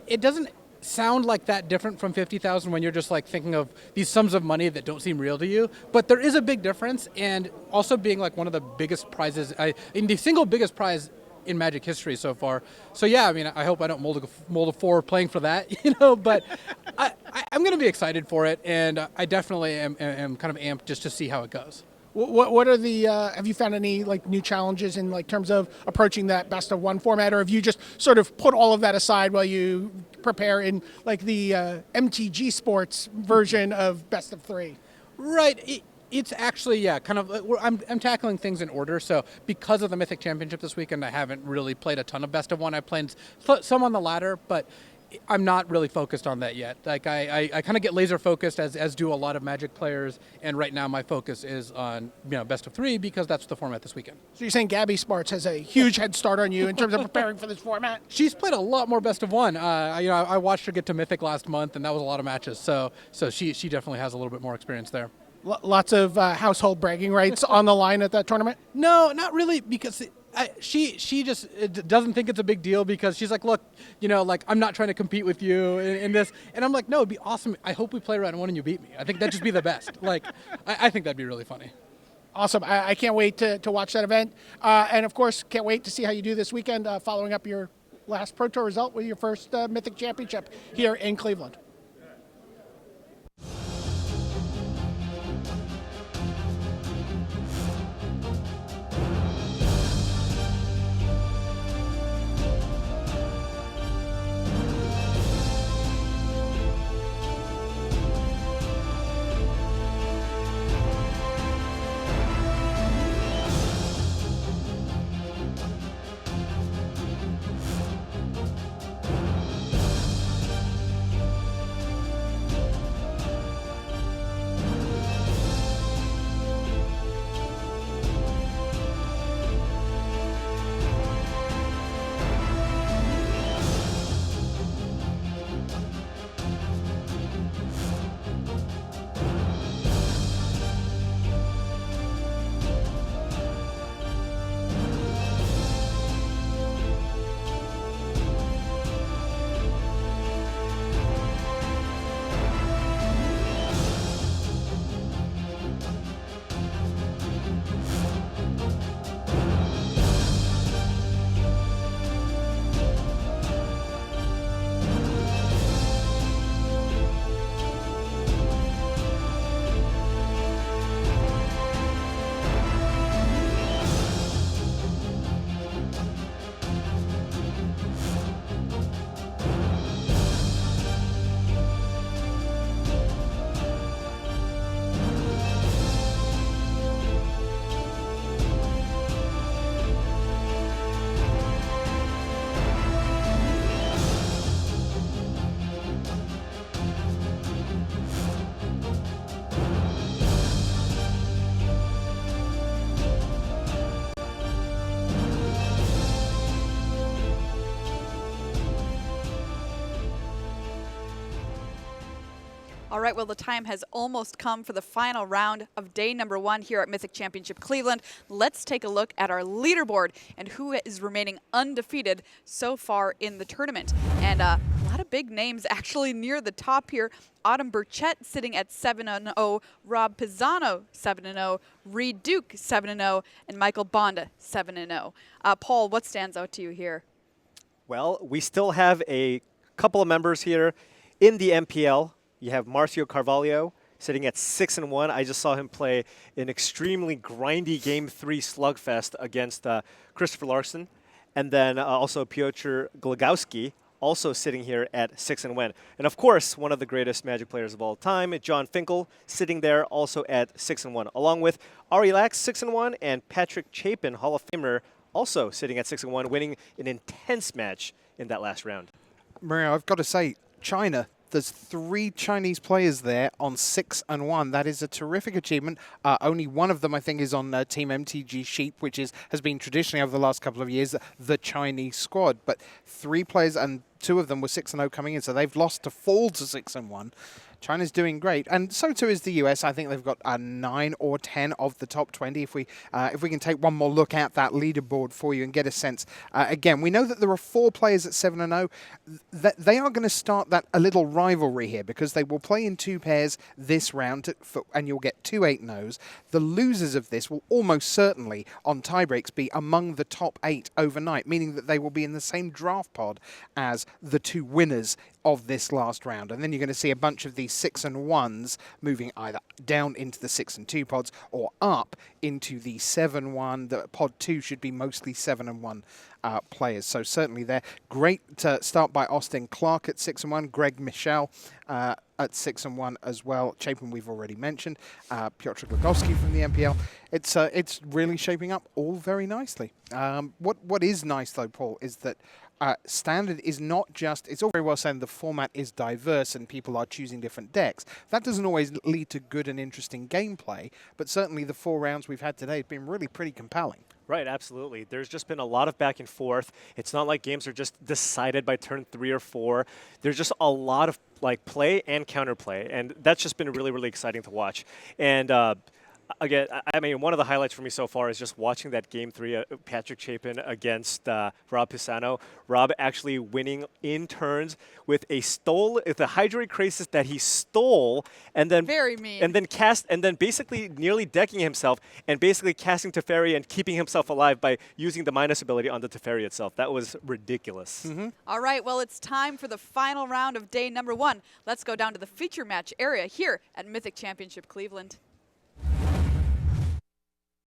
[SPEAKER 8] it doesn't sound like that different from $50,000 when you're just thinking of these sums of money that don't seem real to you. But there is a big difference, and also being one of the biggest prizes, the single biggest prize in Magic history so far. So yeah, I mean, I hope I don't mold a 4 playing for that, but I'm going to be excited for it, and I definitely am kind of amped just to see how it goes.
[SPEAKER 7] What are the? Have you found any like new challenges in like terms of approaching that best of 1 format, or have you just sort of put all of that aside while you prepare in like the MTG Sports version of best of 3?
[SPEAKER 8] Right. It's actually, kind of, I'm tackling things in order. So because of the Mythic Championship this weekend, I haven't really played a ton of best of 1. I played some on the ladder, but I'm not really focused on that yet. Like I kind of get laser focused as do a lot of Magic players. And right now my focus is on, best of 3 because that's the format this weekend.
[SPEAKER 7] So you're saying Gabby Sparts has a huge head start on you in terms of preparing for this format?
[SPEAKER 8] She's played a lot more best of 1. I watched her get to Mythic last month, and that was a lot of matches. So she definitely has a little bit more experience there.
[SPEAKER 7] Lots of household bragging rights on the line at that tournament?
[SPEAKER 8] No, not really, because she just doesn't think it's a big deal because she's like, look, like I'm not trying to compete with you in this. And I'm like, no, it'd be awesome. I hope we play round 1 and you beat me. I think that'd just be the best. Like, I think that'd be really funny.
[SPEAKER 7] Awesome. I can't wait to watch that event. And, of course, can't wait to see how you do this weekend following up your last Pro Tour result with your first Mythic Championship here in Cleveland.
[SPEAKER 4] All right, well, the time has almost come for the final round of day number 1 here at Mythic Championship Cleveland. Let's take a look at our leaderboard and who is remaining undefeated so far in the tournament. And a lot of big names actually near the top here. Autumn Burchett sitting at 7-0, Rob Pisano 7-0, Reed Duke 7-0, and Michael Bonda 7-0. Paul, what stands out to you here?
[SPEAKER 9] Well, we still have a couple of members here in the MPL. You have Marcio Carvalho sitting at 6-1. I just saw him play an extremely grindy Game 3 slugfest against Christopher Larson. And then also Piotr Glogowski, also sitting here at 6-1. And of course, one of the greatest Magic players of all time, John Finkel, sitting there also at 6-1, along with Ari Lax, 6-1, and Patrick Chapin, Hall of Famer, also sitting at 6-1, winning an intense match in that last round.
[SPEAKER 3] Mario, I've got to say, China. There's 3 Chinese players there on 6-1. That is a terrific achievement. Only one of them, I think, is on Team MTG Sheep, which has been traditionally over the last couple of years the Chinese squad. But 3 players, and 2 of them were 6-0 coming in, so they've lost to fall to 6-1. China's doing great, and so too is the US. I think they've got 9 or 10 of the top 20. If we can take one more look at that leaderboard for you and get a sense, again, we know that there are 4 players at 7-0. That they are going to start that a little rivalry here because they will play in 2 pairs this round, and you'll get 2 8-0s. The losers of this will almost certainly, on tiebreaks, be among the top 8 overnight, meaning that they will be in the same draft pod as the 2 winners of this last round. And then you're going to see a bunch of these 6-1s moving either down into the 6-2 pods or up into the 7-1. The pod 2 should be mostly 7-1 players. So certainly there. Great start by Austin Clark at 6-1. Greg Michel at 6-1 as well. Chapin we've already mentioned. Piotr Glogowski from the MPL. It's really shaping up all very nicely. What is nice though, Paul, is that Standard is not just, it's all very well saying the format is diverse and people are choosing different decks. That doesn't always lead to good and interesting gameplay, but certainly the 4 rounds we've had today have been really pretty compelling.
[SPEAKER 9] Right, absolutely. There's just been a lot of back and forth. It's not like games are just decided by turn 3 or 4. There's just a lot of like play and counterplay, and that's just been really, really exciting to watch. And again, I mean, one of the highlights for me so far is just watching that Game 3, Patrick Chapin against Rob Pisano. Rob actually winning in turns with a Hydroid Krasis that he stole, and then
[SPEAKER 4] Very mean.
[SPEAKER 9] and then basically nearly decking himself and basically casting Teferi and keeping himself alive by using the minus ability on the Teferi itself. That was ridiculous.
[SPEAKER 4] All right, well, it's time for the final round of day number 1. Let's go down to the feature match area here at Mythic Championship Cleveland.